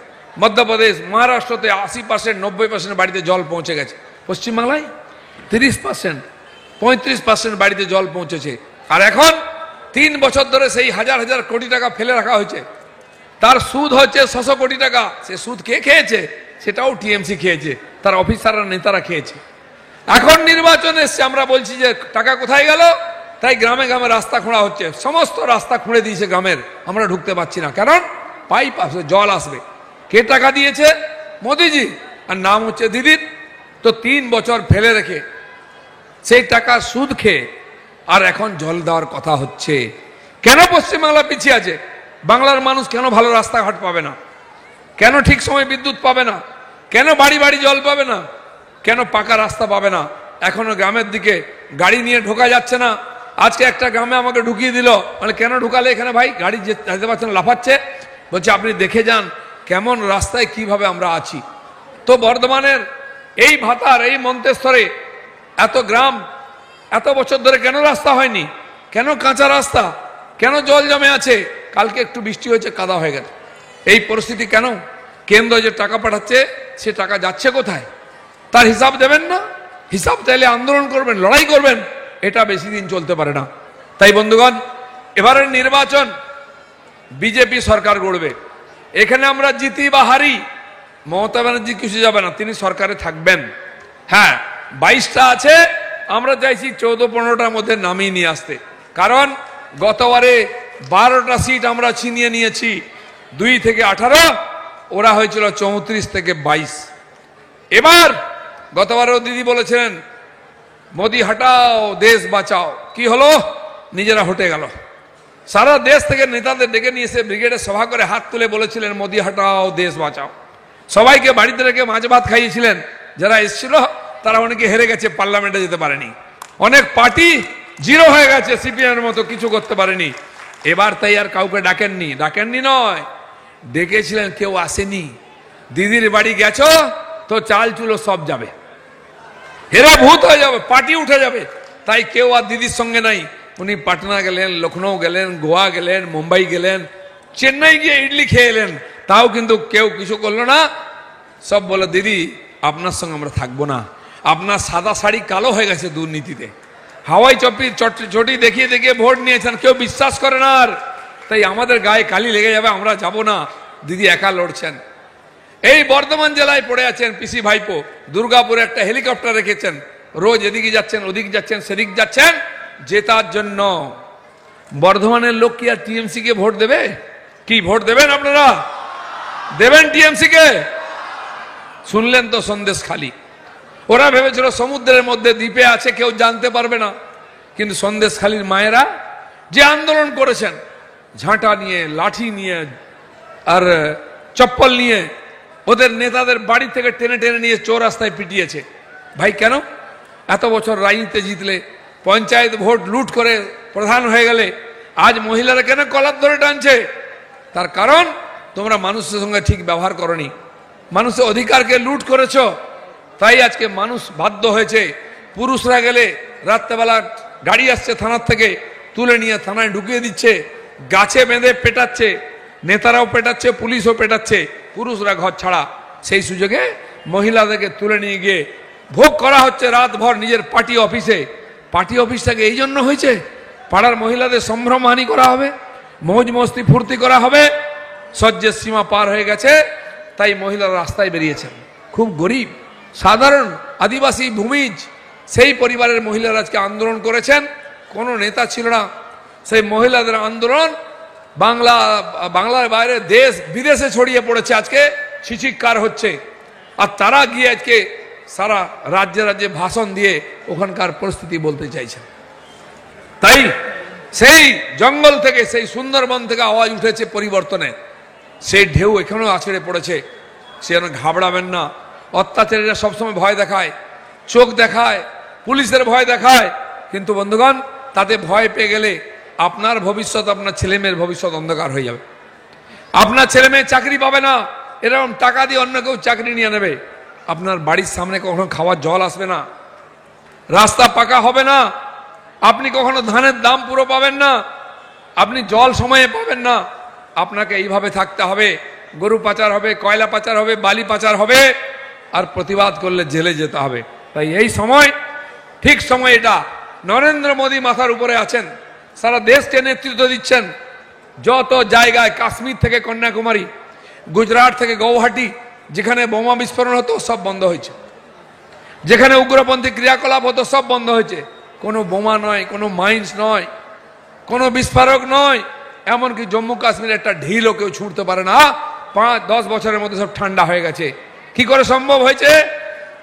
মধ্যপ্রদেশ, মহারাষ্ট্রতে 80%, 90% বাড়িতে জল পৌঁছে গেছে। পশ্চিমবাংলায় 30%, 35% বাড়িতে জল পৌঁছেছে। আর এখন 3 বছর ধরে সেই হাজার হাজার কোটি টাকা ফেলে রাখা হয়েছে, তার সুদ হচ্ছে 600 কোটি টাকা। সে সুদ কে খেয়েছে? সেটাও টিএমসি খেয়েছে, তার অফিসাররা, নেতারা খেয়েছে। এখন নির্বাচন এসছে, আমরা বলছি যে টাকা কোথায় গেল? তাই গ্রামে গ্রামে রাস্তা খোঁড়া হচ্ছে, সমস্ত রাস্তা খুঁড়ে দিয়েছে গ্রামের, আমরা ঢুকতে পারছি না, কারণ পাইপ আসবে, জল আসবে। কে টাকা দিয়েছে? মোদিজি, আর নাম হচ্ছে দিদির। তো 3 বছর ফেলে রেখে সেই টাকা সুদ খেয়ে আর এখন জল দেওয়ার কথা হচ্ছে। কেন পশ্চিমবাংলা পিছিয়ে আছে? বাংলার মানুষ কেন ভালো রাস্তাঘাট পাবে না? কেন ঠিক সময় বিদ্যুৎ পাবে না? কেন বাড়ি বাড়ি জল পাবে না? কেন পাকা রাস্তা পাবে না? এখনো গ্রামের দিকে গাড়ি নিয়ে ঢোকা যাচ্ছে না। আজকে একটা গ্রামে আমাকে ঢুকিয়ে দিল, মানে কেন ঢুকালে এখানে ভাই? গাড়ি যেতে পারছে না, লাফাচ্ছে। বলছে আপনি দেখে যান কেমন রাস্তায় কিভাবে আমরা আছি। তো বর্ধমানের এই ভাতার, এই মন্তেশ্বরে এত গ্রাম, এত বছর ধরে কেন রাস্তা হয়নি? কেন কাঁচা রাস্তা? কেন জল জমে আছে? কালকে একটু বৃষ্টি হয়েছে, কাদা হয়ে গেছে। এই পরিস্থিতি কেন? কেন্দ্র যে টাকা পাঠাচ্ছে সে টাকা যাচ্ছে কোথায়? তার হিসাব দেবেন না? হিসাব চাইলে আন্দোলন করবেন, লড়াই করবেন, এটা বেশি দিন চলতে পারে না। তাই বন্ধুগণ, এবারের নির্বাচন বিজেপি সরকার গড়বে। এখানে আমরা জিতি বা হারি, মমতা ব্যানার্জি কিছু যাবে না, তিনি সরকারে থাকবেন। হ্যাঁ, 22টা আছে, আমরা চাইছি 14-15টার মধ্যে নামিয়ে নিয়ে আসতে। কারণ গতবারে 12টা সিট আমরা ছিনিয়ে নিয়েছি, 2 থেকে 18, ওরা হয়েছিল 34 থেকে 22। এবার গতবারেও দিদি বলেছিলেন মোদি হটাও দেশ বাঁচাও, কি হলো? নিজেরা হটে গেল। সারা দেশ থেকে নেতাদের ডেকে নিয়ে এসে ব্রিগেডে সভা করে হাত তুলে বলেছিলেন মোদি হটাও দেশ বাঁচাও। সবাইকে বাড়িতে রেখে মাছ ভাত খাইয়েছিলেন। যারা এসেছিল তারা অনেকে হেরে গেছে, পার্লামেন্টে যেতে পারেনি। অনেক পার্টি জিরো হয়ে গেছে, সিপিএমের মতো কিছু করতে পারেনি। এবার তাই আর কাউকে ডাকেননি, ডাকেননি নয়, ডেকেছিলেন, কেউ আসেনি। দিদির বাড়ি গেছো তো চাল চুলো সব যাবে, হেরে ভূত হয়ে যাবে, পার্টি উঠে যাবে। তাই কেউ আর দিদির সঙ্গে নাই। উনি পাটনা গেলেন, লখনৌ গেলেন, গোয়া গেলেন, মুম্বাই গেলেন, চেন্নাই গিয়ে ইডলি খেয়ে এলেন, তাও কিন্তু কেউ কিছু করলো না। সব বলে দিদি আপনার সঙ্গে আমরা থাকবো না, আপনার সাদা শাড়ি কালো হয়ে গেছে দুর্নীতিতে, হাওয়াই চটি দেখিয়ে দেখিয়ে ভোট নিয়েছেন, কেউ বিশ্বাস করে না। আর তাই আমাদের গায়ে কালি লেগে যাবে, আমরা যাব না। দিদি একা লড়ছেন। এই বর্ধমান জেলায় পড়ে আছেন পিসি ভাইপো, দুর্গাপুরে একটা হেলিকপ্টার রেখেছেন, রোজ এদিকে যাচ্ছেন, ওদিক যাচ্ছেন, সেদিক যাচ্ছেন জেতার জন্য। বর্ধমানের লোক কি আর টিএমসি কে ভোট দেবে? কি ভোট দেবেন আপনারা? দেবেন টিএমসি কে? শুনলেন তো সন্দেশ খালি। ওরা ভেবেছিল সমুদ্রের মধ্যে দ্বীপে আছে, কেউ জানতে পারবে না। কিন্তু সন্দেশ খালির মায়েরা যে আন্দোলন করেছেন, ঝাঁটা নিয়ে, লাঠি নিয়ে আর চপ্পল নিয়ে, ওদের নেতাদের বাড়ি থেকে টেনে টেনে নিয়ে চৌরাস্তায় পিটিয়েছে। ভাই কেন? এত বছর রাজনীতিতে জিতলে, পঞ্চায়েত ভোট লুট করে প্রধান হয়ে গেলে, আজ মহিলারা কেন কলার ধরে টানছে? তার কারণ তোমরা মানুষের সঙ্গে ঠিক ব্যবহার করনি, মানুষের অধিকারকে লুট করেছ। তাই আজকে মানুষ বাধ্য হয়েছে। পুরুষরা গেলে রাত্রেবেলা গাড়ি আসছে থানার থেকে, তুলে নিয়ে থানায় ঢুকিয়ে দিচ্ছে, গাছে বেঁধে পেটাচ্ছে, নেতারাও পেটাচ্ছে, পুলিশও পেটাচ্ছে, পুরুষরা ঘর ছাড়া। সেই সুযোগে মহিলাদেরকে তুলে নিয়ে গিয়ে ভোগ করা হচ্ছে রাতভর নিজের পার্টি অফিসে। পার্টি অফিসটাকে এই জন্য হয়েছে পাড়ার মহিলাদের সম্ভ্রমহানি করা হবে, মৌজ মস্তি ফুর্তি করা হবে। সহ্যের সীমা পার হয়ে গেছে, তাই মহিলারা রাস্তায় বেরিয়েছেন। খুব গরিব, সাধারণ আদিবাসী ভূমিজ সেই পরিবারের মহিলারা আজকে আন্দোলন করেছেন। কোনো নেতা ছিল না। সেই মহিলাদের আন্দোলন বাংলার বাইরে দেশ বিদেশে ছড়িয়ে পড়েছে, আজকে চিৎকার হচ্ছে। আর তারা গিয়ে আজকে সারা রাজ্যে রাজ্যে ভাষণ দিয়ে ওখানকার পরিস্থিতি বলতে চাইছেন। তাই সেই জঙ্গল থেকে, সেই সুন্দরবন থেকে আওয়াজ উঠেছে পরিবর্তনে, সেই ঢেউ এখানেও আছড়ে পড়েছে। সে যেন ঘাবড়াবেন না। অত্যাচারীরা সবসময় ভয় দেখায়, চোখ দেখায়, পুলিশের ভয় দেখায়, কিন্তু বন্ধুগণ তাতে ভয় পেয়ে গেলে আপনার ভবিষ্যৎ, আপনার ছেলে মেয়ের ভবিষ্যৎ অন্ধকার হয়ে যাবে। আপনার ছেলে মেয়ে চাকরি পাবে না, এরকম টাকা দিয়ে অন্য কেউ চাকরি নিয়ে নেবে। আপনার বাড়ির সামনে কখনো খাওয়ার জল আসবে না, রাস্তা পাকা হবে না, আপনি কখনো ধানের দাম পুরো পাবেন না, আপনি জল সময়ে পাবেন না। আপনাকে এইভাবে থাকতে হবে। গরু পাচার হবে, কয়লা পাচার হবে, বালি পাচার হবে, আর প্রতিবাদ করলে জেলে যেতে হবে। তাই এই সময়, ঠিক সময় এটা। নরেন্দ্র মোদী মাথার উপরে আছেন, সারা দেশকে নেতৃত্ব দিচ্ছেন। যত জায়গায়, কাশ্মীর থেকে কন্যাকুমারী, গুজরাট থেকে গৌহাটি, যেখানে বোমা বিস্ফোরণ হতো সব বন্ধ হয়েছে, যেখানে উগ্রপন্থী ক্রিয়াকলাপ হতো সব বন্ধ হয়েছে। কোনো বোমা নয়, কোনো মাইন্স নয়, কোনো বিস্ফোরক নয়, এমনকি জম্মু কাশ্মীরে একটা ঢিলও কেউ ছুঁড়তে পারে না। 5-10 বছরের মধ্যে সব ঠান্ডা হয়ে গেছে। কি করে সম্ভব হয়েছে?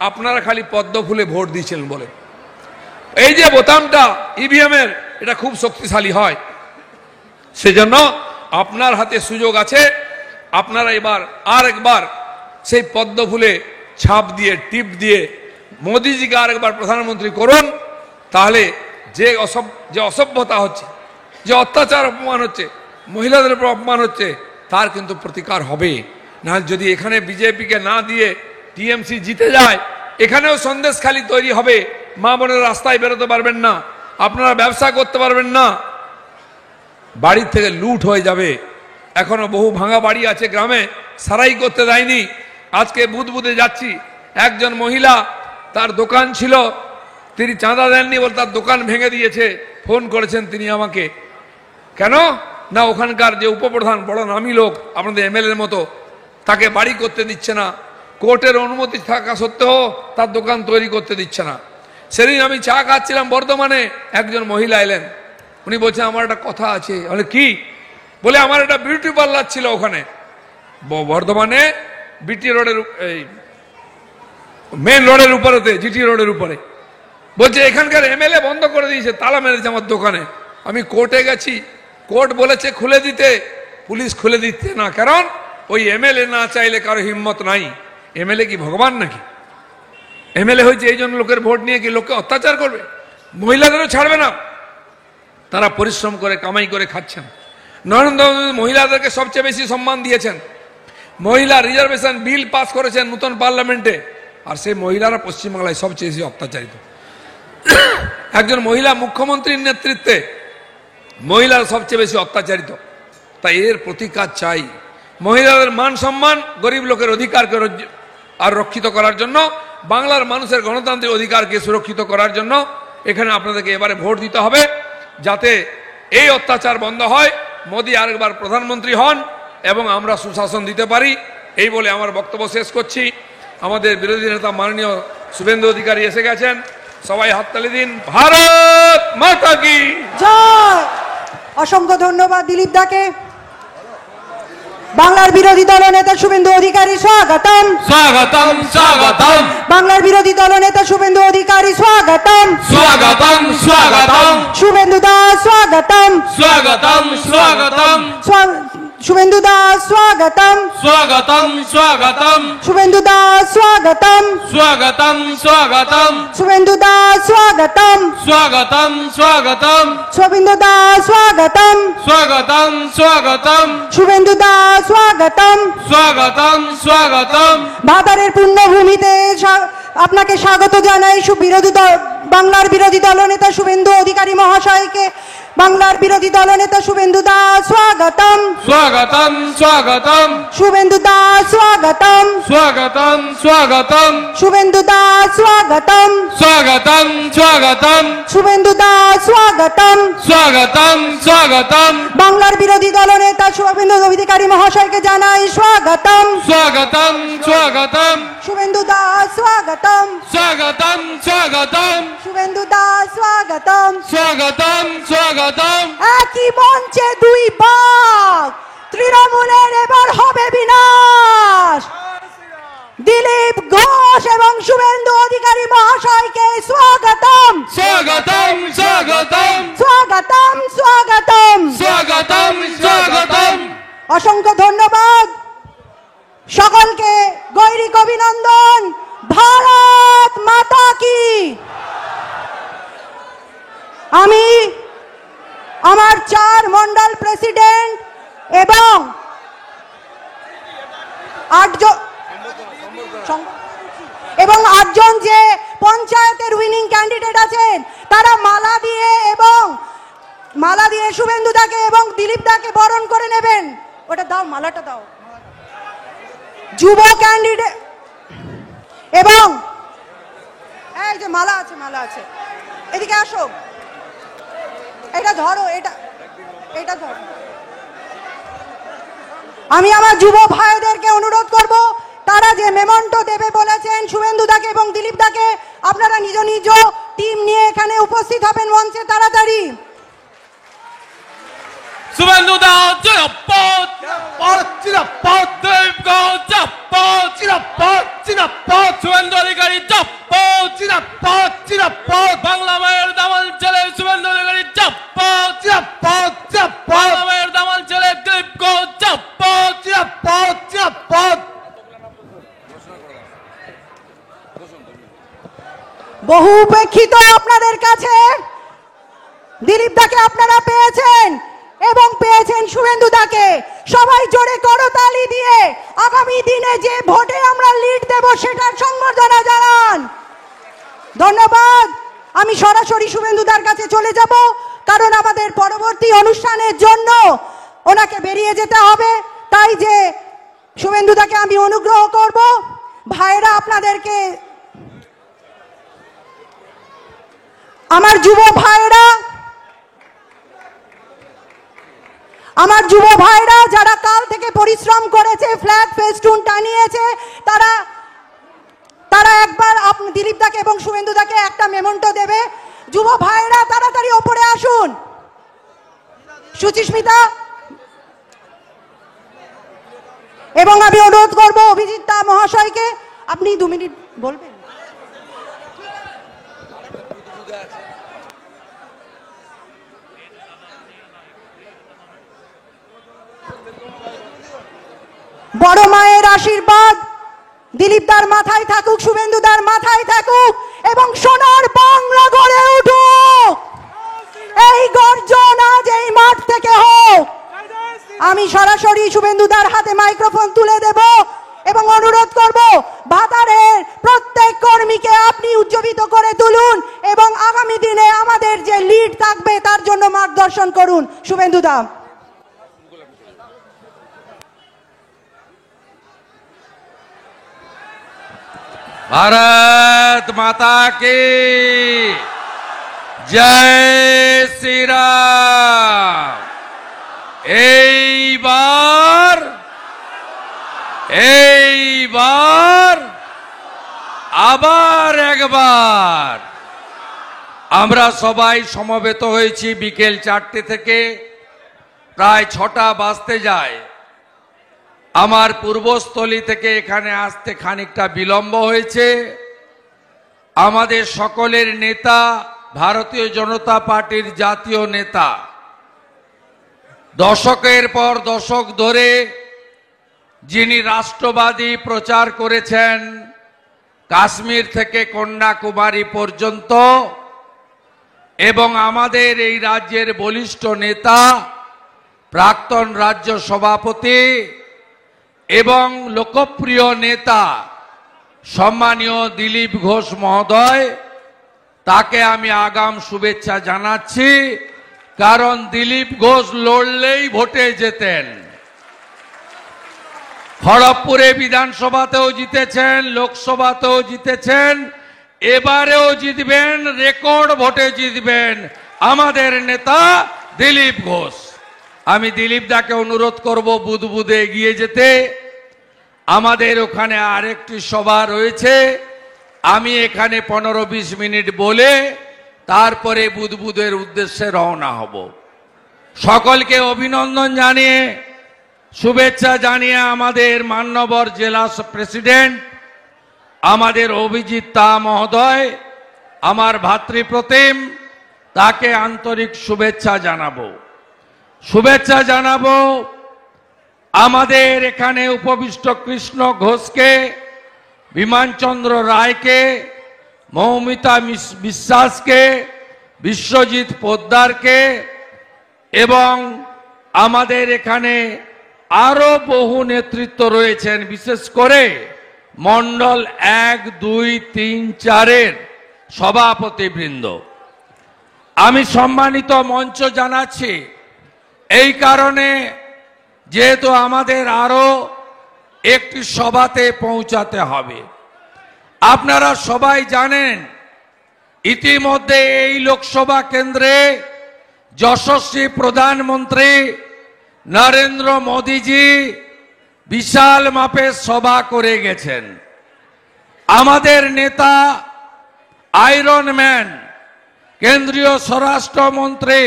আপনারা খালি পদ্ম ফুলে ভোট দিয়েছিলেন বলে। এই যে বোতামটা ইভিএম এর, এটা খুব শক্তিশালী হয়, সেজন্য আপনার হাতে সুযোগ আছে। আপনারা এবার আরেকবার সেই পদ্ম ফুলে ছাপ দিয়ে, টিপ দিয়ে মোদিজিকে আরেকবার প্রধানমন্ত্রী করুন। তাহলে যে অসভ্যতা হচ্ছে, যে অত্যাচার অপমান হচ্ছে, মহিলাদের উপর অপমান হচ্ছে, তার কিন্তু প্রতিকার হবে। না যদি এখানে বিজেপিকে না দিয়ে টিএমসি জিতে যায়, এখানেও সন্দেশখালি তৈরি হবে। মা বোনের রাস্তায় বেরোতে পারবেন না, আপনারা ব্যবসা করতে পারবেন না, বাড়ির থেকে লুট হয়ে যাবে। এখনো বহু ভাঙা বাড়ি আছে গ্রামে, সারাই করতে দেয়নি। আজকে বুধবুধে যাচ্ছি, একজন মহিলা, তার দোকান ছিল, তিনি চাঁদা দেননি বলে তার দোকান ভেঙে দিয়েছে। ফোন করেছেন তিনি আমাকে, কেন না ওখানকার যে উপপ্রধান, বড় নামী লোক, আপনাদের এমএলএর মতো, তাকে বাড়ি করতে দিচ্ছে না। কোর্টের অনুমতি থাকা সত্ত্বেও তার দোকান তৈরি করতে দিচ্ছে না। সেদিন আমি চা খাচ্ছিলাম বর্ধমানে, একজন মহিলা এলেন, উনি বলছেন আমার একটা কথা আছে। বলে কি? বলে আমার একটা বিউটি পার্লার ছিল ওখানে বর্ধমানে, বিটি রোডের, মেন রোডের উপরেতে, জিটি রোডের উপরে। বলছে এখানকার এমএলএ বন্ধ করে দিয়েছে, তালা মেরেছে আমার দোকানে। আমি কোর্টে গেছি, কোর্ট বলেছে খুলে দিতে, পুলিশ খুলে দিতে না, কারণ ওই এমএলএ না চাইলে কারো হিম্মত নাই। এমএলএ কি ভগবান নাকি? এমএলএ হয়েছে এই জন্য লোকের ভোট নিয়ে কি লোককে অত্যাচার করবে? মহিলাদেরও ছাড়বে না, তারা পরিশ্রম করে কামাই করে খাচ্ছেন। নরেন্দ্র মোদী মহিলাদেরকে সবচেয়ে বেশি সম্মান দিয়েছেন, মহিলা রিজার্ভেশন বিল পাস করেছেন নতুন পার্লামেন্টে, আর সেই মহিলারা পশ্চিমবাংলায় সবচেয়ে বেশি অত্যাচারিত। একজন মহিলা মুখ্যমন্ত্রীর নেতৃত্বে মহিলারা সবচেয়ে বেশি অত্যাচারিত। তাই এর প্রতিকার চাই। মহিলাদের মান সম্মান, গরিব লোকের অধিকারকে আর রক্ষিত করার জন্য, বাংলার মানুষের গণতান্ত্রিক অধিকারকে সুরক্ষিত করার জন্য এখানে আপনাদেরকে এবারে ভোট দিতে হবে, যাতে এই অত্যাচার বন্ধ হয়, মোদী আরেকবার প্রধানমন্ত্রী হন এবং আমরা সুশাসন দিতে পারি। এই বলে আমার বক্তব্য শেষ করছি। আমাদের বিরোধী নেতা মাননীয় শুভেন্দু অধিকারী এসে গেছেন, সবাই হাততালি দিন। ভারত মাতা কি জয়। অসংখ্য ধন্যবাদ দিলীপ দাকে। বাংলার বিরোধী দলনেতা শুভেন্দু অধিকারী স্বাগতম স্বাগতম স্বাগতম। বাংলার বিরোধী দলনেতা শুভেন্দু অধিকারী স্বাগতম স্বাগতম স্বাগতম। শুভেন্দু দাস স্বাগতম স্বাগতম স্বাগতম। শুভেন্দু দাস স্বাগতম স্বাগতম স্বাগতম। শুভেন্দু দাস স্বাগতম স্বাগতম স্বাগতম। শুভেন্দু দাস স্বাগতম স্বাগতম স্বাগতম। শুভেন্দু দাস স্বাগতম স্বাগতম স্বাগতম। শুভেন্দু দাস স্বাগতম স্বাগতম স্বাগতম। ভাতারের পুণ্যভূমিতে আপনাকে স্বাগত জানাই। বাংলার বিরোধী দলনেতা শুভেন্দু অধিকারী মহাশয়কে বাংলার বিরোধী দলনেতা শুভেন্দু দাস স্বাগতম স্বাগতম স্বাগতম। শুভেন্দু দাস স্বাগতম স্বাগতম স্বাগতম। শুভেন্দু দাস স্বাগতম স্বাগতম স্বাগতম। শুভেন্দু দাস স্বাগতম স্বাগতম স্বাগতম। বাংলার বিরোধী দলনেতা শুভেন্দু অধিকারী মহাশয়কে জানাই স্বাগতম স্বাগতম স্বাগতম। শুভেন্দু দাস স্বাগতম স্বাগতম স্বাগতম। শুভেন্দু দাস স্বাগতম স্বাগতম স্বাগতম। একই মঞ্চে দুই বাঘ, তৃণমূলের এবার হবে বিনাশ। দিলীপ ঘোষ এবং শুভেন্দু অধিকারী মহাশয়কে স্বাগতম স্বাগতম স্বাগতম। স্বাগতম স্বাগতম স্বাগতম স্বাগতম। অসংখ্য ধন্যবাদ সকলকে, গৈরিক অভিনন্দন। ভারত মাতা কি। আমি আমার 4 মন্ডল প্রেসিডেন্ট এবং 8 জন যে পঞ্চায়েতের উইনিং ক্যান্ডিডেট আছেন, তারা মালা দিয়ে শুভেন্দু দাকে এবং দিলীপ দাকে বরণ করে নেবেন। ওটা দাও, মালাটা দাও। যুব ক্যান্ডিডেট এবং এই যে মালা আছে, এদিকে আসো, এটা ধরো, এটা ধরো। আমি আমার যুব ভাইদেরকে অনুরোধ করব, তারা যে মেমন্টো দেবে বলেছেন শুভেন্দু দাকে এবং দিলীপ দাকে, আপনারা নিজ নিজ টিম নিয়ে এখানে উপস্থিত হবেন মঞ্চে তাড়াতাড়ি। শুভেন্দু দা জিন্দাবাদ জিন্দাবাদ দিলীপ ঘোষ জিন্দাবাদ জিন্দাবাদ জিন্দাবাদ শুভেন্দু অধিকারী জিন্দাবাদ জিন্দাবাদ জিন্দাবাদ বাংলা মায়ের দামাল ছেলে শুভেন্দু অধিকারী জিন্দাবাদ জিন্দাবাদ জিন্দাবাদ বাংলা মায়ের দামাল ছেলে দিলীপ ঘোষ জিন্দাবাদ জিন্দাবাদ জিন্দাবাদ। বহু উপেক্ষিত আপনাদের কাছে দিলীপ দাকে আপনারা পেয়েছেন এবং পেয়েছেন শুভেন্দু দাকে। সবাই জোরে করতালি দিয়ে আগামী দিনে যে ভোটে আমরা লিড দেব সেটার সংবর্ধনা জানান। ধন্যবাদ। আমি সরাসরি শুভেন্দু দার কাছে চলে যাব, কারণ আমাদের পরবর্তী অনুষ্ঠানের জন্য ওনাকে বেরিয়ে যেতে হবে। তাই যে শুভেন্দু দাকে আমি অনুগ্রহ করব, ভাইরা আপনাদেরকে, আমার যুব ভাইরা যারা কাল থেকে পরিশ্রম করেছে, ফ্ল্যাগ ফেস্টুন টানিয়েছে, তারা একবার দিলীপ দাকে এবং শুভেন্দু দাকে একটা মেমন্টো দেবে। যুব ভাইরা তাড়াতাড়ি ওপরে আসুন। সুচিস্মিতা এবং আমি অনুরোধ করব অভিজিৎ দা মহাশয়কে, আপনি 2 মিনিট বলবেন। বড় মায়ের আশীর্বাদ দিলীপ দার মাথায় থাকুক, শুভেন্দু দার মাথায় থাকুক এবং সোনার বাংলা গড়ে উঠুক। এই গর্জন আজ এই মাঠ থেকে হোক। আমি সরাসরি শুভেন্দু দার হাতে মাইক্রোফোন তুলে দেব এবং অনুরোধ করব ভাতারের প্রত্যেক কর্মীকে আপনি উজ্জীবিত করে তুলুন এবং আগামী দিনে আমাদের যে লিড থাকবে তার জন্য মার্গদর্শন করুন। শুভেন্দু দা। भारत माता की जय श्री राम। এইবার আবার একবার আমরা সবাই সমবেত হয়েছি বিকেল 4টে থেকে প্রায় 6টা বাজতে যায়। আমার পূর্বস্থলী থেকে এখানে আসতে খানিকটা বিলম্ব হয়েছে। আমাদের সকলের নেতা, ভারতীয় জনতা পার্টির জাতীয় নেতা, দশকের পর দশক ধরে যিনি রাষ্ট্রবাদী প্রচার করেছেন কাশ্মীর থেকে কন্যাকুমারী পর্যন্ত, এবং আমাদের এই রাজ্যের বলিষ্ঠ নেতা, প্রাক্তন রাজ্য সভাপতি এবং লোকপ্রিয় নেতা সম্মানীয় দিলীপ ঘোষ মহোদয়, তাকে আমি আগাম শুভেচ্ছা জানাচ্ছি। কারণ দিলীপ ঘোষ লড়লেই ভোটে যেতেন। খড়গপুরে বিধানসভাতেও জিতেছেন, লোকসভাতেও জিতেছেন, এবারেও জিতবেন, রেকর্ড ভোটে জিতবেন আমাদের নেতা দিলীপ ঘোষ। আমি দিলীপ দাকে অনুরোধ করব বুদবুদে এগিয়ে যেতে। আমাদের ওখানে আরেকটি সভা রয়েছে, আমি এখানে 15-20 মিনিট বলে তারপরে বুদবুদের উদ্দেশ্যে রওনা হব। সকলকে অভিনন্দন জানিয়ে, শুভেচ্ছা জানিয়ে আমাদের মান্যবর জেলা প্রেসিডেন্ট আমাদের অভিজিৎ দা মহোদয়, আমার ভাতৃপ্রতিম, তাকে আন্তরিক শুভেচ্ছা জানাবো। শুভেচ্ছা জানাবো আমাদের এখানে উপবিষ্ট কৃষ্ণ ঘোষকে, বিমানচন্দ্র রায়কে, মৌমিতা বিশ্বাসকে, বিশ্বজিৎ পোদ্দারকে, এবং আমাদের এখানে আরো বহু নেতৃত্ব রয়েছেন, বিশেষ করে মণ্ডল 1, 2, 3, 4-এর সভাপতিবৃন্দ। আমি সম্মানিত মঞ্চ জানাচ্ছি এই কারণে, যেহেতু আমাদের আরো একটি সভাতে পৌঁছাতে হবে। আপনারা সবাই জানেন ইতিমধ্যে এই লোকসভা কেন্দ্রে যশস্বী প্রধানমন্ত্রী নরেন্দ্র মোদীজি বিশাল মাপের সভা করে গেছেন। আমাদের নেতা আয়রন ম্যান কেন্দ্রীয় স্বরাষ্ট্রমন্ত্রী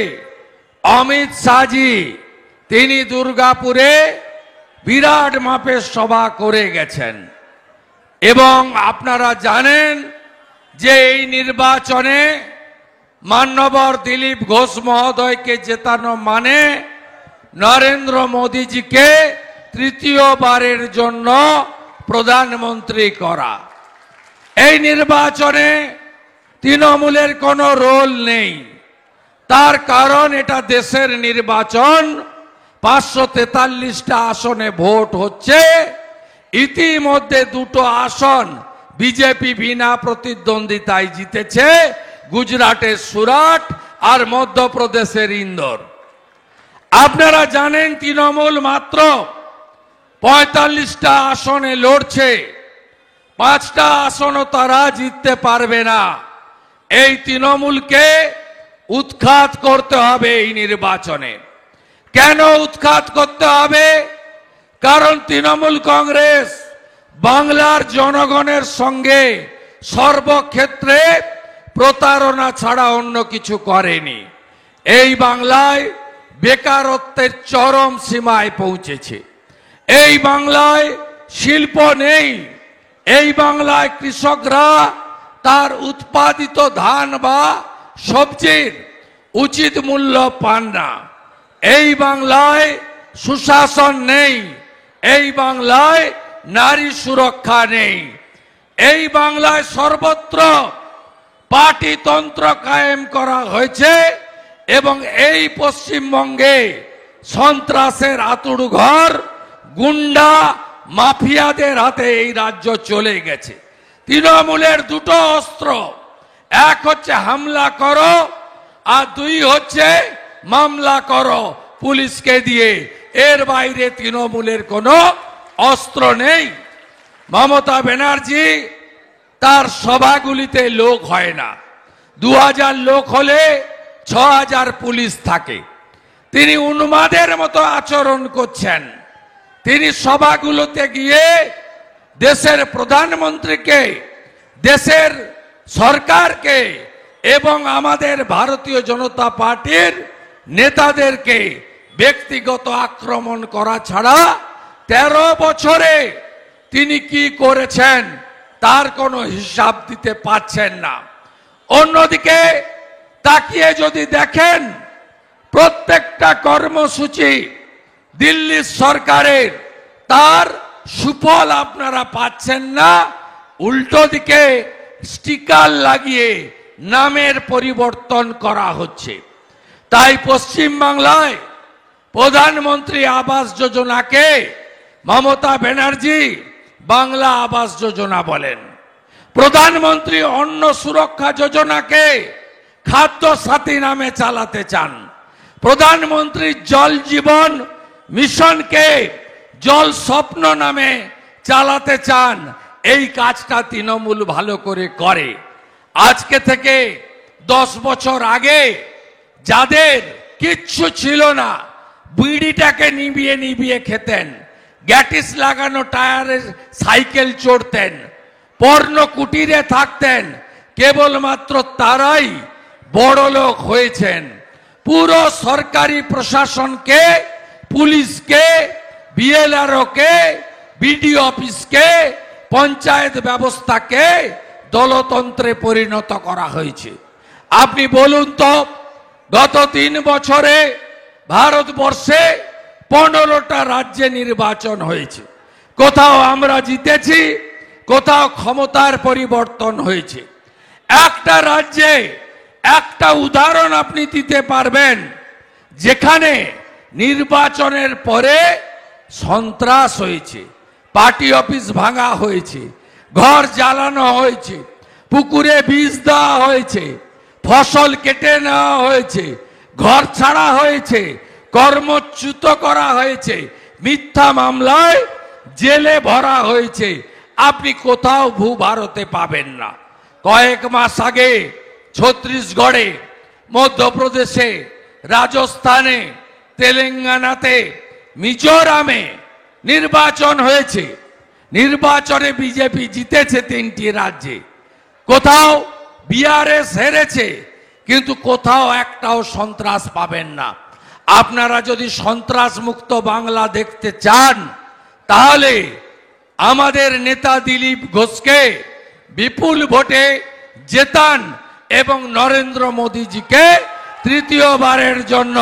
অমিত শাহজি তিনি দুর্গাপুরে বিরাট মাপের সভা করে গেছেন এবং আপনারা জানেন যে এই নির্বাচনে মান্যবর দিলীপ ঘোষ মহোদয়কে জেতানো মানে নরেন্দ্র মোদীজিকে তৃতীয়বারের জন্য প্রধানমন্ত্রী করা। এই নির্বাচনে তৃণমূলের কোনো রোল নেই, তার কারণ এটা দেশের নির্বাচন। 543টা আসনে ভোট হচ্ছে, ইতিমধ্যে দুটো আসন বিজেপি বিনা প্রতিদ্বন্দ্বিতায় জিতেছে, গুজরাটের সুরাট আর মধ্যপ্রদেশের ইন্দোর। আপনারা জানেন তৃণমূল মাত্র 45টা আসনে লড়ছে, 5টা আসনও তারা জিততে পারবে না। এই তৃণমূলকে উৎখাত করতে হবে এই নির্বাচনে। কেন উৎখাত করতে হবে? কারণ তৃণমূল কংগ্রেস বাংলার জনগণের সঙ্গে সর্বক্ষেত্রে প্রতারণা ছাড়া অন্য কিছু করেনি। এই বাংলায় বেকারত্বের চরম সীমায় পৌঁছেছে, এই বাংলায় শিল্প নেই, এই বাংলায় কৃষকরা তার উৎপাদিত ধান বা সবজির উচিত মূল্য পান না, এই বাংলায় সুশাসন নেই, এই বাংলায় নারী সুরক্ষা নেই, এই বাংলায় সর্বত্র পার্টিতন্ত্র কায়েম করা হয়েছে এবং এই পশ্চিমবঙ্গে সন্ত্রাসের আতুড়ঘর গুন্ডা মাফিয়াদের হাতে এই রাজ্য চলে গেছে। তৃণমূলের দুটো অস্ত্র, এক হচ্ছে হামলা করো আর দুই হচ্ছে মামলা করো পুলিশকে দিয়ে। এর বাইরে তৃণমূলের কোনো অস্ত্র নেই। মমতা ব্যানার্জি তার সভাগুলিতে লোক হয় না, 2000 লোক হলে 6000 পুলিশ থাকে। তিনি উন্মাদের মতো আচরণ করছেন। তিনি সভাগুলোতে গিয়ে দেশের প্রধানমন্ত্রীকে, দেশের সরকারকে এবং আমাদের ভারতীয় জনতা পার্টির নেতাদেরকে ব্যক্তিগত আক্রমণ করা ছাড়া 13 বছরে তিনি কি করেছেন তার কোনো হিসাব দিতে পারছেন না। অন্যদিকে তাকিয়ে যদি দেখেন প্রত্যেকটা কর্মসূচি দিল্লি সরকারের, তার সুফল আপনারা পাচ্ছেন না, উল্টো দিকে স্টিকার লাগিয়ে নামের পরিবর্তন করা হচ্ছে। তাই পশ্চিম বাংলায় প্রধানমন্ত্রী আবাস যোজনাকে মমতা ব্যানার্জি বাংলা আবাস যোজনা বলেন, প্রধানমন্ত্রী অন্ন সুরক্ষা যোজনাকে খাদ্য সাথী নামে চালাতে চান, প্রধানমন্ত্রী জল জীবন মিশনকে জল স্বপ্ন নামে চালাতে চান। এই কাজটা তৃণমূল ভালো করে করে। আজকে থেকে 10 বছর আগে যাদের কিচ্ছু ছিল না, বিড়িটাকে নিভিয়ে নিভিয়ে খেতেন, গ্যাটিস লাগানো টায়ারে সাইকেল চড়তেন, পর্ণ কুটিরে থাকতেন, কেবলমাত্র তারাই বড় লোক হয়েছেন। পুরো সরকারি প্রশাসনকে, পুলিশকে, বিএলআরওকে, বিডিও অফিসকে, পঞ্চায়েত ব্যবস্থাকে দলতন্ত্রে পরিণত করা হয়েছে। আপনি বলুন তো, গত 3 বছরে ভারতবর্ষে 15টা রাজ্যে নির্বাচন হয়েছে, কোথাও আমরা জিতেছি, কোথাও ক্ষমতার পরিবর্তন হয়েছে। একটা রাজ্যে একটা উদাহরণ আপনি দিতে পারবেন যেখানে নির্বাচনের পরে সন্ত্রাস হয়েছে, পার্টি অফিস ভাঙা হয়েছে, ঘর জ্বালানো হয়েছে, পুকুরে বিষ দেওয়া হয়েছে, ফসল কেটে নেওয়া হয়েছে, ঘর ছাড়া হয়েছে, কর্মচ্যুত করা হয়েছে, মিথ্যা মামলায় জেলে ভরা হয়েছে। আপনি কোথাও ভারতে পাবেন না। কয়েক মাস আগে ছত্তিশগড়ে, মধ্যপ্রদেশে, রাজস্থানে, তেলেঙ্গানাতে, মিজোরামে নির্বাচন হয়েছে। নির্বাচনে বিজেপি জিতেছে 3টি রাজ্যে। কোথাও বিআরএস হেরেছে, কিন্তু কোথাও একটাও সন্ত্রাস পাবেন না। আপনারা যদি সন্ত্রাস মুক্ত বাংলা দেখতে চান, তাহলে আমাদের নেতা দিলীপ ঘোষকে বিপুল ভোটে জেতান এবং নরেন্দ্র মোদীজিকে তৃতীয়বারের জন্য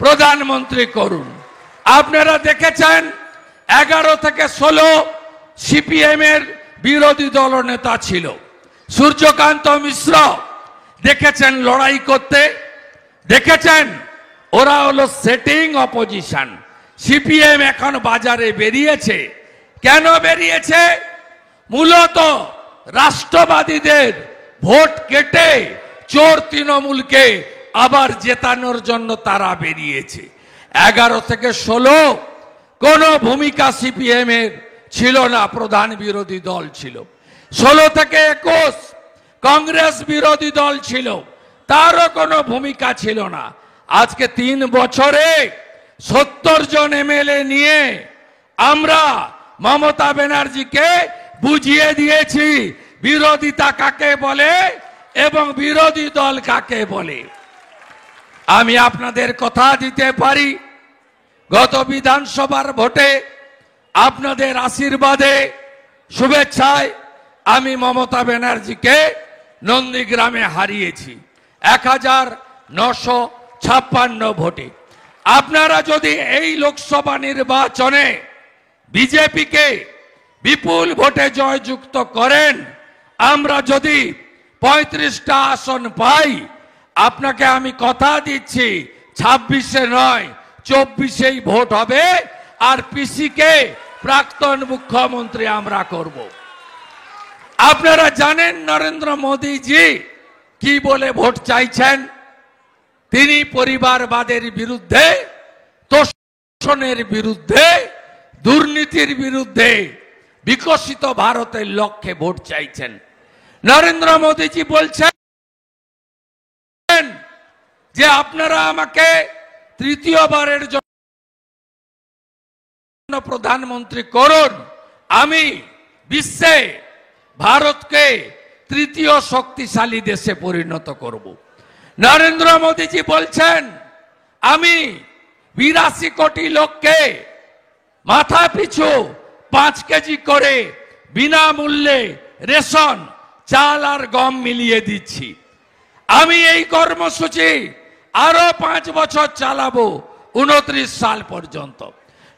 প্রধানমন্ত্রী করুন। আপনারা দেখেছেন 11 থেকে 16 সিপিএম এর বিরোধী দল নেতা ছিল। সূর্যকান্ত মিশ্র দেখেছেন লড়াই করতে, দেখেছেন ওরা হলো সেটিং অপোজিশন। সিপিএম এখন বাজারে বেরিয়েছে। কেন বেরিয়েছে? মূলত রাষ্ট্রবাদীদের ভোট কেটে চোর তৃণমূলকে আবার জেতানোর জন্য তারা বেরিয়েছে। 11 থেকে 16 কোনো ভূমিকা সিপিএম এর ছিল না, প্রধান বিরোধী দল ছিল। 16 থেকে 21 কংগ্রেস বিরোধী দল ছিল, তারও কোনো ভূমিকা ছিল না। আজকে 3 বছরে 70 জন এমএলএ নিয়ে আমরা মমতা ব্যানার্জিকে বুঝিয়ে দিয়েছি বিরোধিতা কাকে বলে এবং বিরোধী দল কাকে বলে। আমি আপনাদের কথা দিতে পারি, গত বিধানসভার ভোটে আপনাদের আশীর্বাদে, শুভেচ্ছায় আমি মমতা ব্যানার্জিকে নন্দীগ্রামে হারিয়েছি 1956 ভোটে। আপনারা যদি এই লোকসভা নির্বাচনে বিজেপিকে বিপুল ভোটে জয়যুক্ত করেন, আমরা যদি 35টা আসন পাই, আপনাকে আমি কথা দিচ্ছি 26-এ নয় 24-এই ভোট হবে, আর পিসিকে প্রাক্তন মুখ্যমন্ত্রী আমরা করব। আপনারা জানেন নরেন্দ্র মোদীজি কি বলে ভোট চাইছেন। তিনি পরিবারবাদের বিরুদ্ধে, তোষণের বিরুদ্ধে, দুর্নীতির বিরুদ্ধে, বিকশিত ভারতের লক্ষ্যে ভোট চাইছেন। নরেন্দ্র মোদীজি বলছেন যে আপনারা আমাকে তৃতীয়বারের জন্য প্রধানমন্ত্রী করুন, আমি বিশ্বে ভারতকে তৃতীয় শক্তিশালী দেশে পরিণত করব। নরেন্দ্র মোদীজি বলছেন আমি 82 কোটি লোককে মাথা পিছু 5 কেজি করে বিনামূল্যে রেশন, চাল আর গম মিলিয়ে দিচ্ছি। আমি এই কর্মসূচি আরো 5 বছর চালাবো, 29 সাল পর্যন্ত।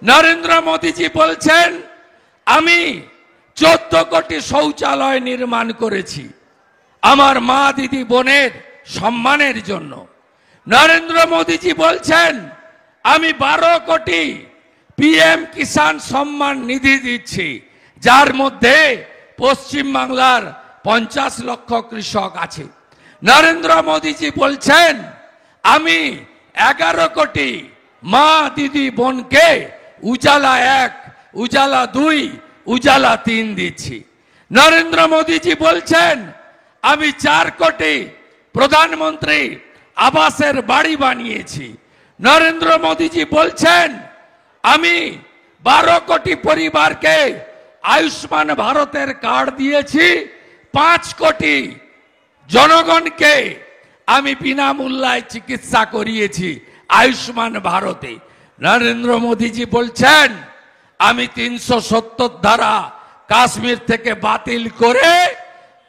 নরেন্দ্র মোদীজি বলছেন আমি 14 কোটি শৌচালয় নির্মাণ করেছি আমার মা দিদি বোনের সম্মানের জন্য। নরেন্দ্র মোদীজি বলছেন আমি 12 কোটি পিএম কিষাণ সম্মান নিধি দিচ্ছি, যার মধ্যে পশ্চিম বাংলার 50 লক্ষ কৃষক আছে। নরেন্দ্র মোদীজি বলছেন আমি 11 কোটি মা দিদি বোনকে উজালা 1, উজালা 2, উজালা 3 দিচ্ছি। নরেন্দ্র মোদীজি বলছেন আমি 4 কোটি প্রধানমন্ত্রী আবাসের বাড়ি বানিয়েছি। নরেন্দ্র মোদীজি বলছেন আমি 12 কোটি পরিবারকে আয়ুষ্মান ভারতের কার্ড দিয়েছি, 5 কোটি জনগণকে আমি বিনামূল্যে চিকিৎসা করিয়েছি আয়ুষ্মান ভারতে। নরেন্দ্র মোদীজি বলছেন আমি 370 ধারা কাশ্মীর থেকে বাতিল করে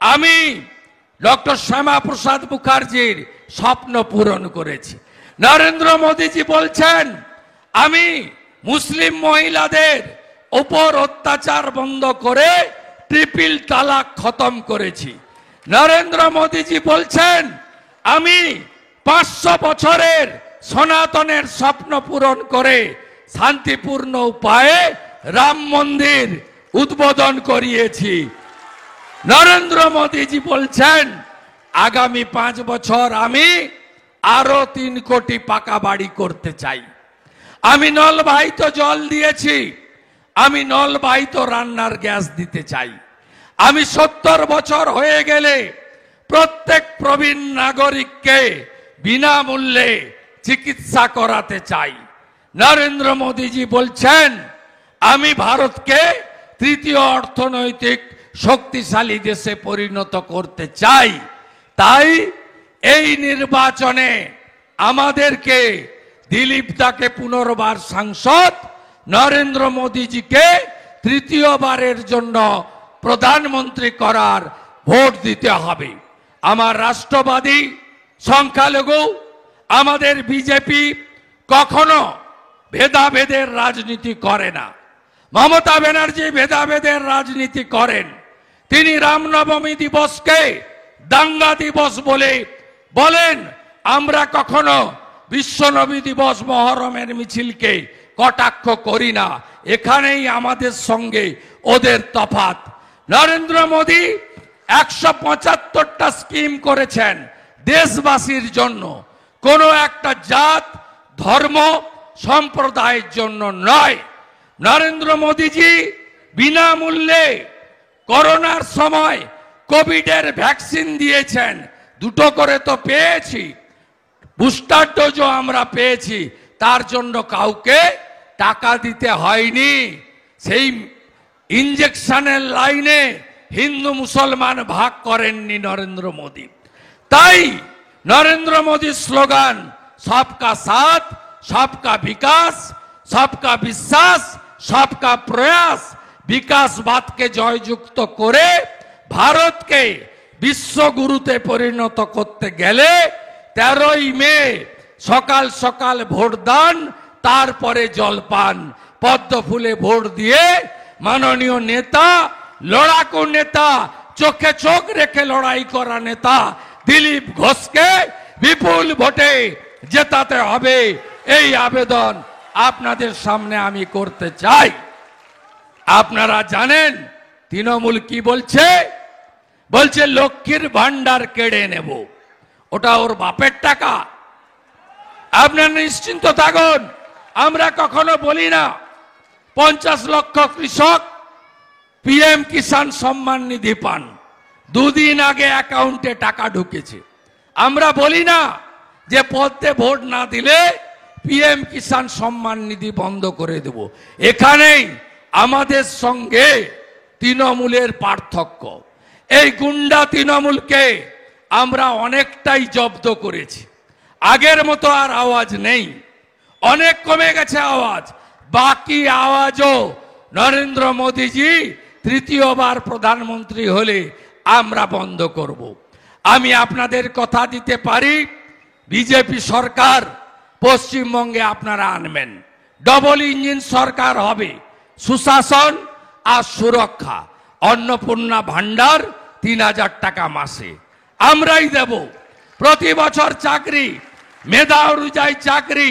আমি ডক্টর শ্যামা প্রসাদ মুখার্জির স্বপ্ন পূরণ করেছি। নরেন্দ্র মোদীজি বলছেন আমি মুসলিম মহিলাদের উপর অত্যাচার বন্ধ করে ট্রিপল তালাক খতম করেছি। নরেন্দ্র মোদীজি বলছেন আমি 500 বছরের সনাতনের স্বপ্ন পূরণ করে শান্তিপূর্ণ উপায়ে রাম মন্দির উদ্বোধন করিয়েছি। নরেন্দ্র মোদীজি বলছেন আগামী 5 বছর আমি আরো 3 কোটি পাকা বাড়ি করতে চাই। আমি নলবাহিত জল দিয়েছি, আমি নলবাহিত রান্নার গ্যাস দিতে চাই। আমি 70 বছর হয়ে গেলে প্রত্যেক প্রবীণ নাগরিককে বিনামূল্যে চিকিৎসা করাতে চাই। নরেন্দ্র মোদীজি বলছেন আমি ভারতকে তৃতীয় অর্থনৈতিক শক্তিশালী দেশে পরিণত করতে চাই। তাই এই নির্বাচনে আমাদেরকে দিলীপ দাকে পুনর্বার সাংসদ, নরেন্দ্র মোদীজিকে তৃতীয়বারের জন্য প্রধানমন্ত্রী করার ভোট দিতে হবে। আমার রাষ্ট্রবাদী সংখ্যালঘু আমাদের বিজেপি কখনো ভেদাভেদের রাজনীতি করে না। মমতা ব্যানার্জি ভেদাভেদের রাজনীতি করেন। তিনি রামনবমী দিবসকে দাঙ্গা দিবস বলে বলেন। আমরা কখনো বিশ্বনবী দিবস মহরমের মিছিলকে কটাক্ষ করি না। এখানেই আমাদের সঙ্গে ওদের তফাৎ। নরেন্দ্র মোদী 175টা স্কিম করেছেন দেশবাসীর জন্য, কোনো একটা জাত, ধর্ম, সম্প্রদায়ের জন্য নয়। নরেন্দ্র মোদীজি বিনামূল্যে করোনার সময় কোভিডের ভ্যাকসিন দিয়েছেন। 2টো করে তো পেয়েছি, বুস্টার ডোজও আমরা পেয়েছি। তার জন্য কাউকে টাকা দিতে হয়নি। সেই ইঞ্জেকশনের লাইনে হিন্দু মুসলমান ভাগ করেননি নরেন্দ্র মোদী। তাই নরেন্দ্র মোদীর স্লোগান সবকা সাথ, সবকা বিকাশ, সবকা বিশ্বাস, সবকা প্রয়াস, বিকাশবাদকে জয়যুক্ত করে ভারতকে বিশ্বগুরুতে পরিণত করতে গেলে 13ই মে সকাল সকাল ভোটদান, তারপরে জলপান, পদ্ম ফুলে ভোট দিয়ে মাননীয় নেতা, লড়াকু নেতা, চোখে চোখ রেখে লড়াই করা নেতা দিলীপ ঘোষকে বিপুল ভোটে জেতাতে হবে। এই আবেদন আপনাদের সামনে আমি করতে চাই। আপনারা জানেন তৃণমূল কি বলছে? বলছে লক্ষ্মীর ভান্ডার কেড়ে নেব। ওটা ওর বাপের টাকা। আপনারা নিশ্চিন্ত থাকুন, আমরা কখনো বলি না 50 লক্ষ কৃষক পিএম কিষাণ সম্মান নিধি পান। 2 দিন আগে অ্যাকাউন্টে টাকা ঢুকেছে। আমরা বলি না যে পদ্মে ভোট না দিলে পিএম কিষাণ সম্মান নিধি বন্ধ করে দেব। এখানেই আমাদের সঙ্গে তৃণমূলের পার্থক্য। এই গুন্ডা তৃণমূলকে আমরা অনেকটাই জব্দ করেছি। আগের মতো আর আওয়াজ নেই, অনেক কমে গেছে আওয়াজ। বাকি আওয়াজও নরেন্দ্র মোদীজি তৃতীয়বার প্রধানমন্ত্রী হলে আমরা বন্ধ করব। আমি আপনাদের কথা দিতে পারি, বিজেপি সরকার পশ্চিমবঙ্গে আপনারা আনবেন। ডবল ইঞ্জিন সরকার হবে, সুশাসন আর সুরক্ষা। অন্নপূর্ণা ভান্ডার 3000 টাকা মাসে আমরাই দেব। প্রতি বছর চাকরি, মেধা অনুযায়ী চাকরি।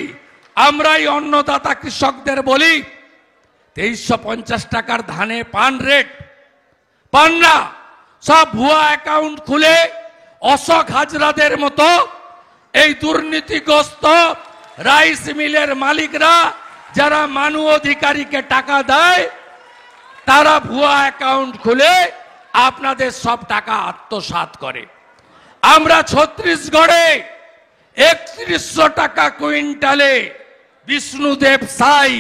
আমরাই অন্নদাতা কৃষকদের বলি 2350 টাকার ধানে পান রেট পান না। সব ভুয়া অ্যাকাউন্ট খুলে অশোক হাজরাদের মতো এই দুর্নীতিগ্রস্ত রাইস মিলের মালিকরা, যারা মানু অধিকারীকে টাকা দেয়, তারা ভুয়া অ্যাকাউন্ট খুলে আপনাদের সব টাকা আত্মসাৎ করে। আমরা ছত্তিশগড়ে 3100 টাকা কুইন্টালে বিষ্ণুদেব সাই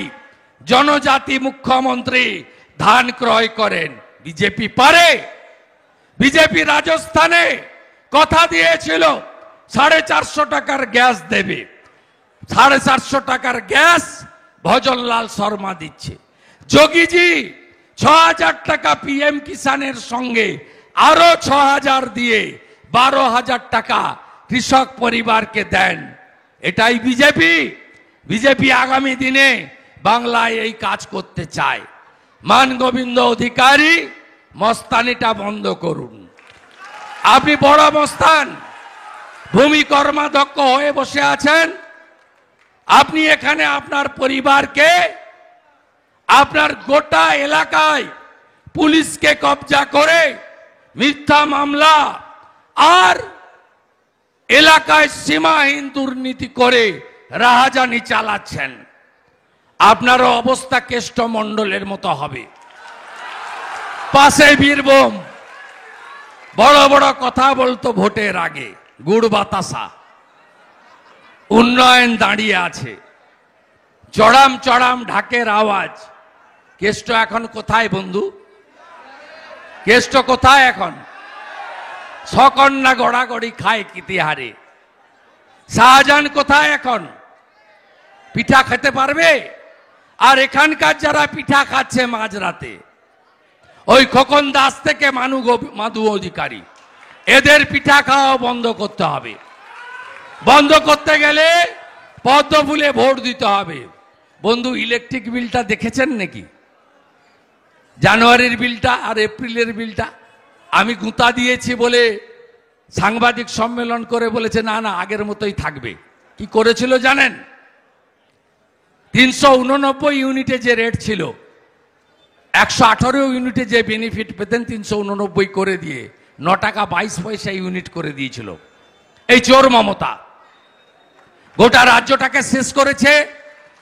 জনজাতি মুখ্যমন্ত্রী ধান ক্রয় করেন। বিজেপি পারে? বিজেপি রাজস্থানে কথা দিয়েছিল 450 টাকার গ্যাস দেবে। 450 টাকার গ্যাস ভজনলাল শর্মা দিচ্ছে। যোগীজি 6000 টাকা পিএম কিষানের সঙ্গে আরো 6000 দিয়ে 12000 টাকা কৃষক পরিবারকে দেন। এটাই বিজেপি। বিজেপি আগামী দিনে বাংলায় এই কাজ করতে চায়। মান গোবিন্দ অধিকারী, মস্তানিটা বন্ধ করুন। আপনি বড় মস্তান, ভূমি কর্মাধ্যক্ষ হয়ে বসে আছেন। আপনি এখানে আপনার পরিবারকে, আপনার গোটা এলাকায় পুলিশকে কবজা করে মিথ্যা মামলা আর এলাকায় সীমাহীন দুর্নীতি করে রাহাজানি চালাচ্ছেন। আপনারও অবস্থা কেষ্টমণ্ডলের মতো হবে। পাশে বীরভূম বড় বড় কথা বলতো ভোটের আগে, গুড় বাতাসা, উন্নয়ন দাঁড়িয়ে আছে, চড়াম চড়াম ঢাকের আওয়াজ। কেষ্ট এখন কোথায় বন্ধু? কেষ্ট কোথায় এখন? সকন্যা গড়াগড়ি খায় কিতিহারে। শাহজাহান কোথায় এখন? পিঠা খেতে পারবে? আর এখানকার যারা পিঠা খাচ্ছে মাঝরাতে, ওই খোকন দাস থেকে মাধু অধিকারী, এদের পিঠা খাওয়া বন্ধ করতে হবে। বন্ধ করতে গেলে পদ্ম ফুলে ভোট দিতে হবে। বন্ধু, ইলেকট্রিক বিলটা দেখেছেন নাকি? জানুয়ারির বিলটা আর এপ্রিলের বিলটা আমি গুঁতা দিয়েছি বলে সাংবাদিক সম্মেলন করে বলেছে না না আগের মতোই থাকবে। কি করেছিল জানেন? 389 ইউনিটে যে রেট ছিল, 118 ইউনিটে যে বেনিফিট পেতেন 389 করে দিয়ে 9 টাকা 22 পয়সা ইউনিট করে দিয়েছিল এই চোর মমতা। গোটা রাজ্যটাকে শেষ করেছে।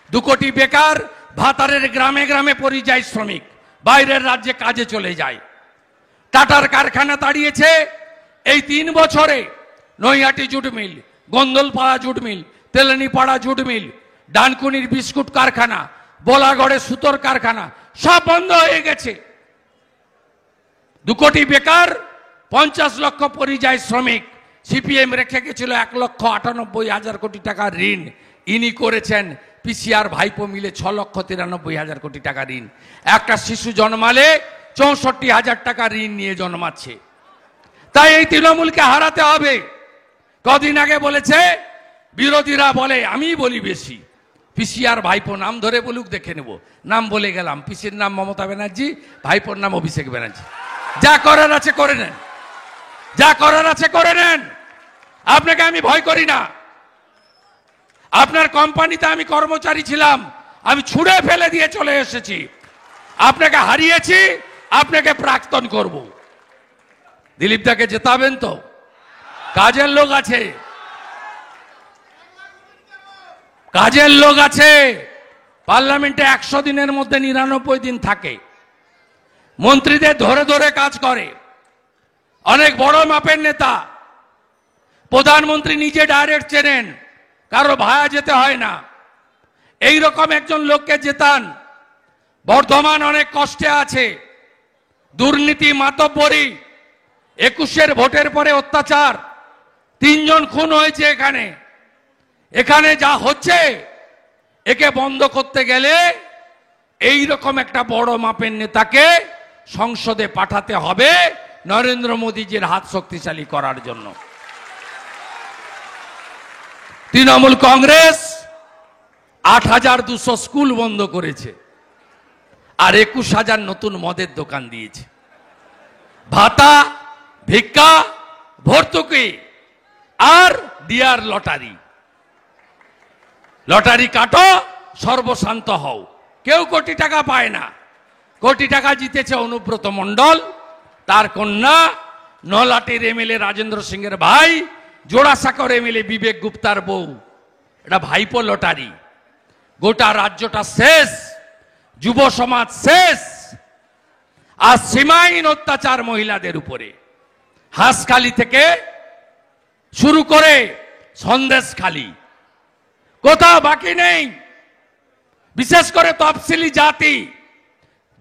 2 কোটি বেকার, ভাতারের গ্রামে গ্রামে পরিযায়ী শ্রমিক বাইরের রাজ্যে কাজে চলে যায়। টাটার কারখানা তাড়িয়েছে এই 3 বছরে। Naihati jute mill, Gondalpara jute mill, Telinipara jute mill, ডানকুনির বিস্কুট কারখানা, বোলাগড়ে সুতোর কারখানা সব বন্ধ হয়ে গেছে। 2 কোটি বেকার, 50 লক্ষ পরিযায়ী শ্রমিক। সিপিএম রেখে গেছিল 1,98,000 কোটি টাকার ঋণ, ইনি করেছেন পিসিআর ভাইপো মিলে 6,93,000 কোটি টাকা ঋণ। একটা শিশু জন্মালে 64,000 টাকা ঋণ নিয়ে জন্মাচ্ছে। তাই এই তৃণমূলকে হারাতে হবে। কদিন আগে বলেছে, বিরোধীরা বলে, আমি বলি বেশি, পিসিআর ভাইপো নাম ধরে বলুক, দেখে নেব। নাম বলে গেলাম, পিসির নাম মমতা ব্যানার্জি, ভাইপোর নাম অভিষেক ব্যানার্জি। যা করার আছে করে নেন, যা করার আছে করে নেন। আপনাকে আমি ভয় করি না। আপনার কোম্পানিতে আমি কর্মচারী ছিলাম, আমি ছুঁড়ে ফেলে দিয়ে চলে এসেছি। আপনাকে হারিয়েছি, আপনাকে প্রাক্তন করব। দিলীপ দাকে জেতাবেন তো? কাজের লোক আছে, কাজের লোক আছে। পার্লামেন্টে 100 দিনের মধ্যে 99 দিন থাকে। মন্ত্রীদের ধরে ধরে কাজ করে। অনেক বড় মাপের নেতা। প্রধানমন্ত্রী নিজে ডাইরেক্ট চেনেন, কারো ভায়া যেতে হয় না। এই রকম একজন লোককে জেতান। বর্ধমান অনেক কষ্টে আছে, দুর্নীতি, মাতব্বরি, 21-এর ভোটের পরে অত্যাচার, 3 জন খুন হয়েছে এখানে। এখানে যা হচ্ছে একে বন্ধ করতে গেলে এই রকম একটা বড় মাপের নেতাকে সংসদে পাঠাতে হবে নরেন্দ্র মোদীজির হাত শক্তিশালী করার জন্য। তৃণমূল কংগ্রেস 8,200 স্কুল বন্ধ করেছে আর 21,000 নতুন মদের দোকান দিয়েছে। ভাতা, ভিক্ষা, ভর্তুকি আর ডিয়ার লটারি। লটারি কাটো, সর্বশান্ত হও। কেউ কোটি টাকা পায় না। কোটি টাকা জিতেছে অনুব্রত মণ্ডল, তার কন্যা, নলাটির এমএলএ রাজেন্দ্র সিংয়ের ভাই, জোড়াসাঁকর এমএলএ বিবেক গুপ্তার বউ। এটা ভাইপো লটারি। গোটা রাজ্যটা শেষ, যুব সমাজ শেষ। আর সীমাহীন অত্যাচার মহিলাদের উপরে। হাঁসখালি থেকে শুরু করে সন্দেশখালি, কোথাও বাকি নেই। বিশেষ করে তফসিলি জাতি,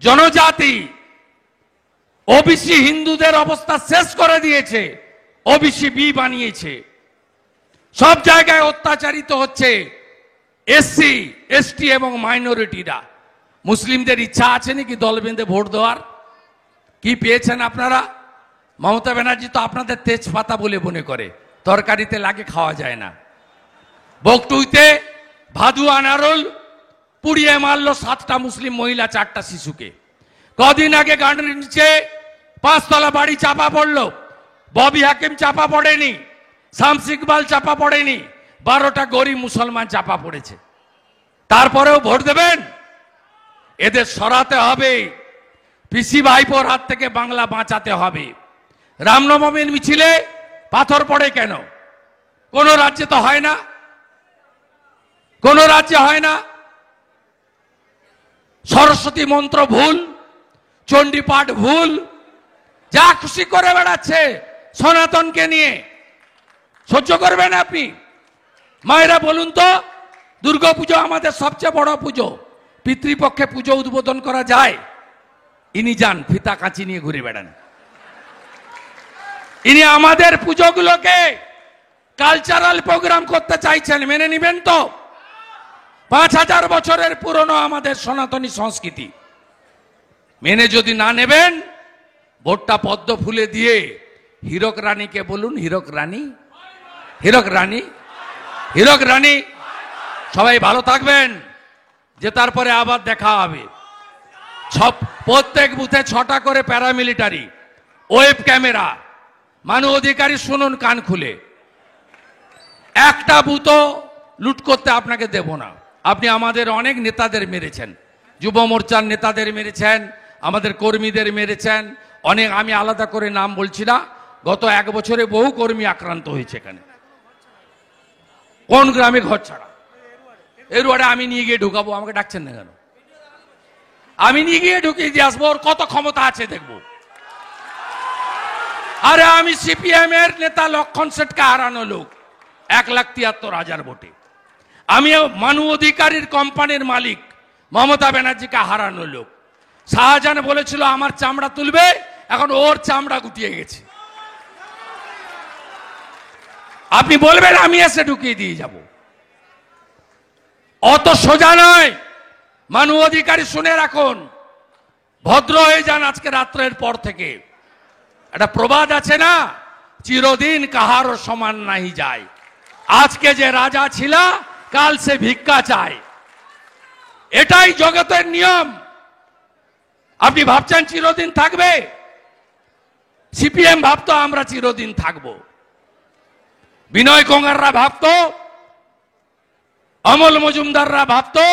জনজাতি, ওবিসি হিন্দুদের অবস্থা শেষ করে দিয়েছে। ওবিসি বি বানিয়েছে। সব জায়গায় অত্যাচারিত হচ্ছে এসসি, এসটি এবং মাইনরিটিরা। মুসলিমদের ইচ্ছা আছে নাকি দল বেঁধে ভোট দেওয়ার? কি পেয়েছেন আপনারা? মমতা ব্যানার্জি তো আপনাদের তেজপাতা বলে মনে করে, তরকারিতে লাগে, খাওয়া যায় না। বকটুইতে ভাদু আনারুল পুড়িয়ে মারলো 7টা মুসলিম মহিলা, 4টা শিশুকে। কদিন আগে গাড়ির নিচে 5 তলা বাড়ি চাপা পড়লো। ববি হাকিম চাপা পড়েনি, শামস ইকবাল চাপা পড়েনি, 12টা গরিব মুসলমান চাপা পড়েছে। তারপরেও ভোট দেবেন? এদের সরাতে হবে। পিসি ভাইপোর হাত থেকে বাংলা বাঁচাতে হবে। রামনবমীর মিছিলে পাথর পড়ে কেন? কোন রাজ্যে তো হয় না, কোন রাজ্যে হয় না। সরস্বতী মন্ত্র ভুল, চণ্ডী পাঠ ভুল, যা খুশি করে বেড়াচ্ছে সনাতনকে নিয়ে। সহ্য করবেন আপনি? মায়েরা বলুন তো, দুর্গাপুজো আমাদের সবচেয়ে বড় পুজো, পিতৃপক্ষে পুজো উদ্বোধন করা যায়? ইনি যান ফিতা কাঁচি নিয়ে ঘুরে বেড়ান, ইনি আমাদের পুজোগুলোকে কালচারাল প্রোগ্রাম করতে চাইছেন, মেনে নিবেন তো? 5000 বছরের পুরনো আমাদের সনাতনী সংস্কৃতি মেনে যদি না নেবেন, ভোটটা পদ্ম ফুলে দিয়ে হীরক রানীকে বলুন, হীরক রানী, হীরক রানী, হীরক রানী। সবাই ভালো থাকবেন, যে তারপরে আবার দেখা হবে। প্রত্যেক বুথে 6টা করে প্যারামিলিটারি, ওয়েব ক্যামেরা। মানু অধিকারী শুনুন কান খুলে, একটা বুথও লুট করতে আপনাকে দেব না। আপনি আমাদের অনেক নেতাদের মেরেছেন, যুব মোর্চার নেতাদের মেরেছেন, আমাদের কর্মীদের মেরেছেন অনেক। আমি আলাদা করে নাম বলছি না, গত 1 বছরে বহু কর্মী আক্রান্ত হয়েছে এখানে। কোন গ্রামে ঘর ছাড়া? এর ওয়ার্ডে আমি নিয়ে গিয়ে ঢুকাবো, আমাকে ডাকছেন না কেন? আমি নিয়ে গিয়ে ঢুকিয়ে দিয়ে আসবো, ওর কত ক্ষমতা আছে দেখবো। আরে আমি সিপিএম এর নেতা লক্ষণ শেঠকে হারানো লোক 1,73,000 ভোটে। আমি মানু অধিকারীর কোম্পানির মালিক মমতা ব্যানার্জিকে হারানো লোক। শাহজাহান বলেছিল আমার চামড়া তুলবে, এখন ওর চামড়া গুটিয়ে গেছে। আপনি বলবেন আমি এসে ঢুকিয়ে দিয়ে যাব, অত সোজা নয়। মানু অধিকারী শুনে রাখুন, ভদ্র হয়ে যান আজকে রাত্রের পর থেকে। একটা প্রবাদ আছে না, চিরদিন কাহারও সমান নাহি যায়। আজকে যে রাজা ছিল, কাল সে ভিক্ষা চায়, এটাই জগতের নিয়ম। আপনি ভাবছেন চিরদিন থাকবে? সিপিএম ভাবতো আমরা চিরদিন থাকবো, বিনয় কঙ্গাররা ভাবতো, অমল মজুমদাররা ভাবতো,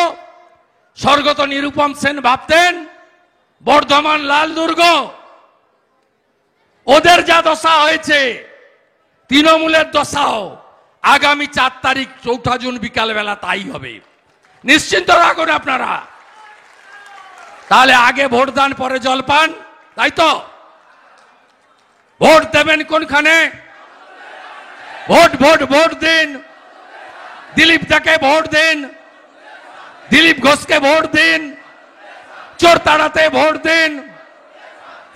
স্বর্গত নিরুপম সেন ভাবতেন, বর্ধমান লাল দুর্গ। ওদের যা দশা হয়েছে, তৃণমূলের দশাও আগামী 4 তারিখ 4 জুন বিকালবেলা তাই হবে, নিশ্চিন্ত রাখুন আপনারা। তাহলে আগে ভোট দান, পরে জলপান, তাই তো? ভোট দেবেন কোনখানে? ভোট ভোট ভোট দিন, দিলীপ দাকে ভোট দিন, দিলীপ ঘোষকে ভোট দিন, চোর তাড়াতে ভোট দিন,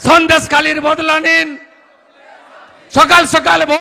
সন্দেশখালীর বদলা নিন, সকাল সকাল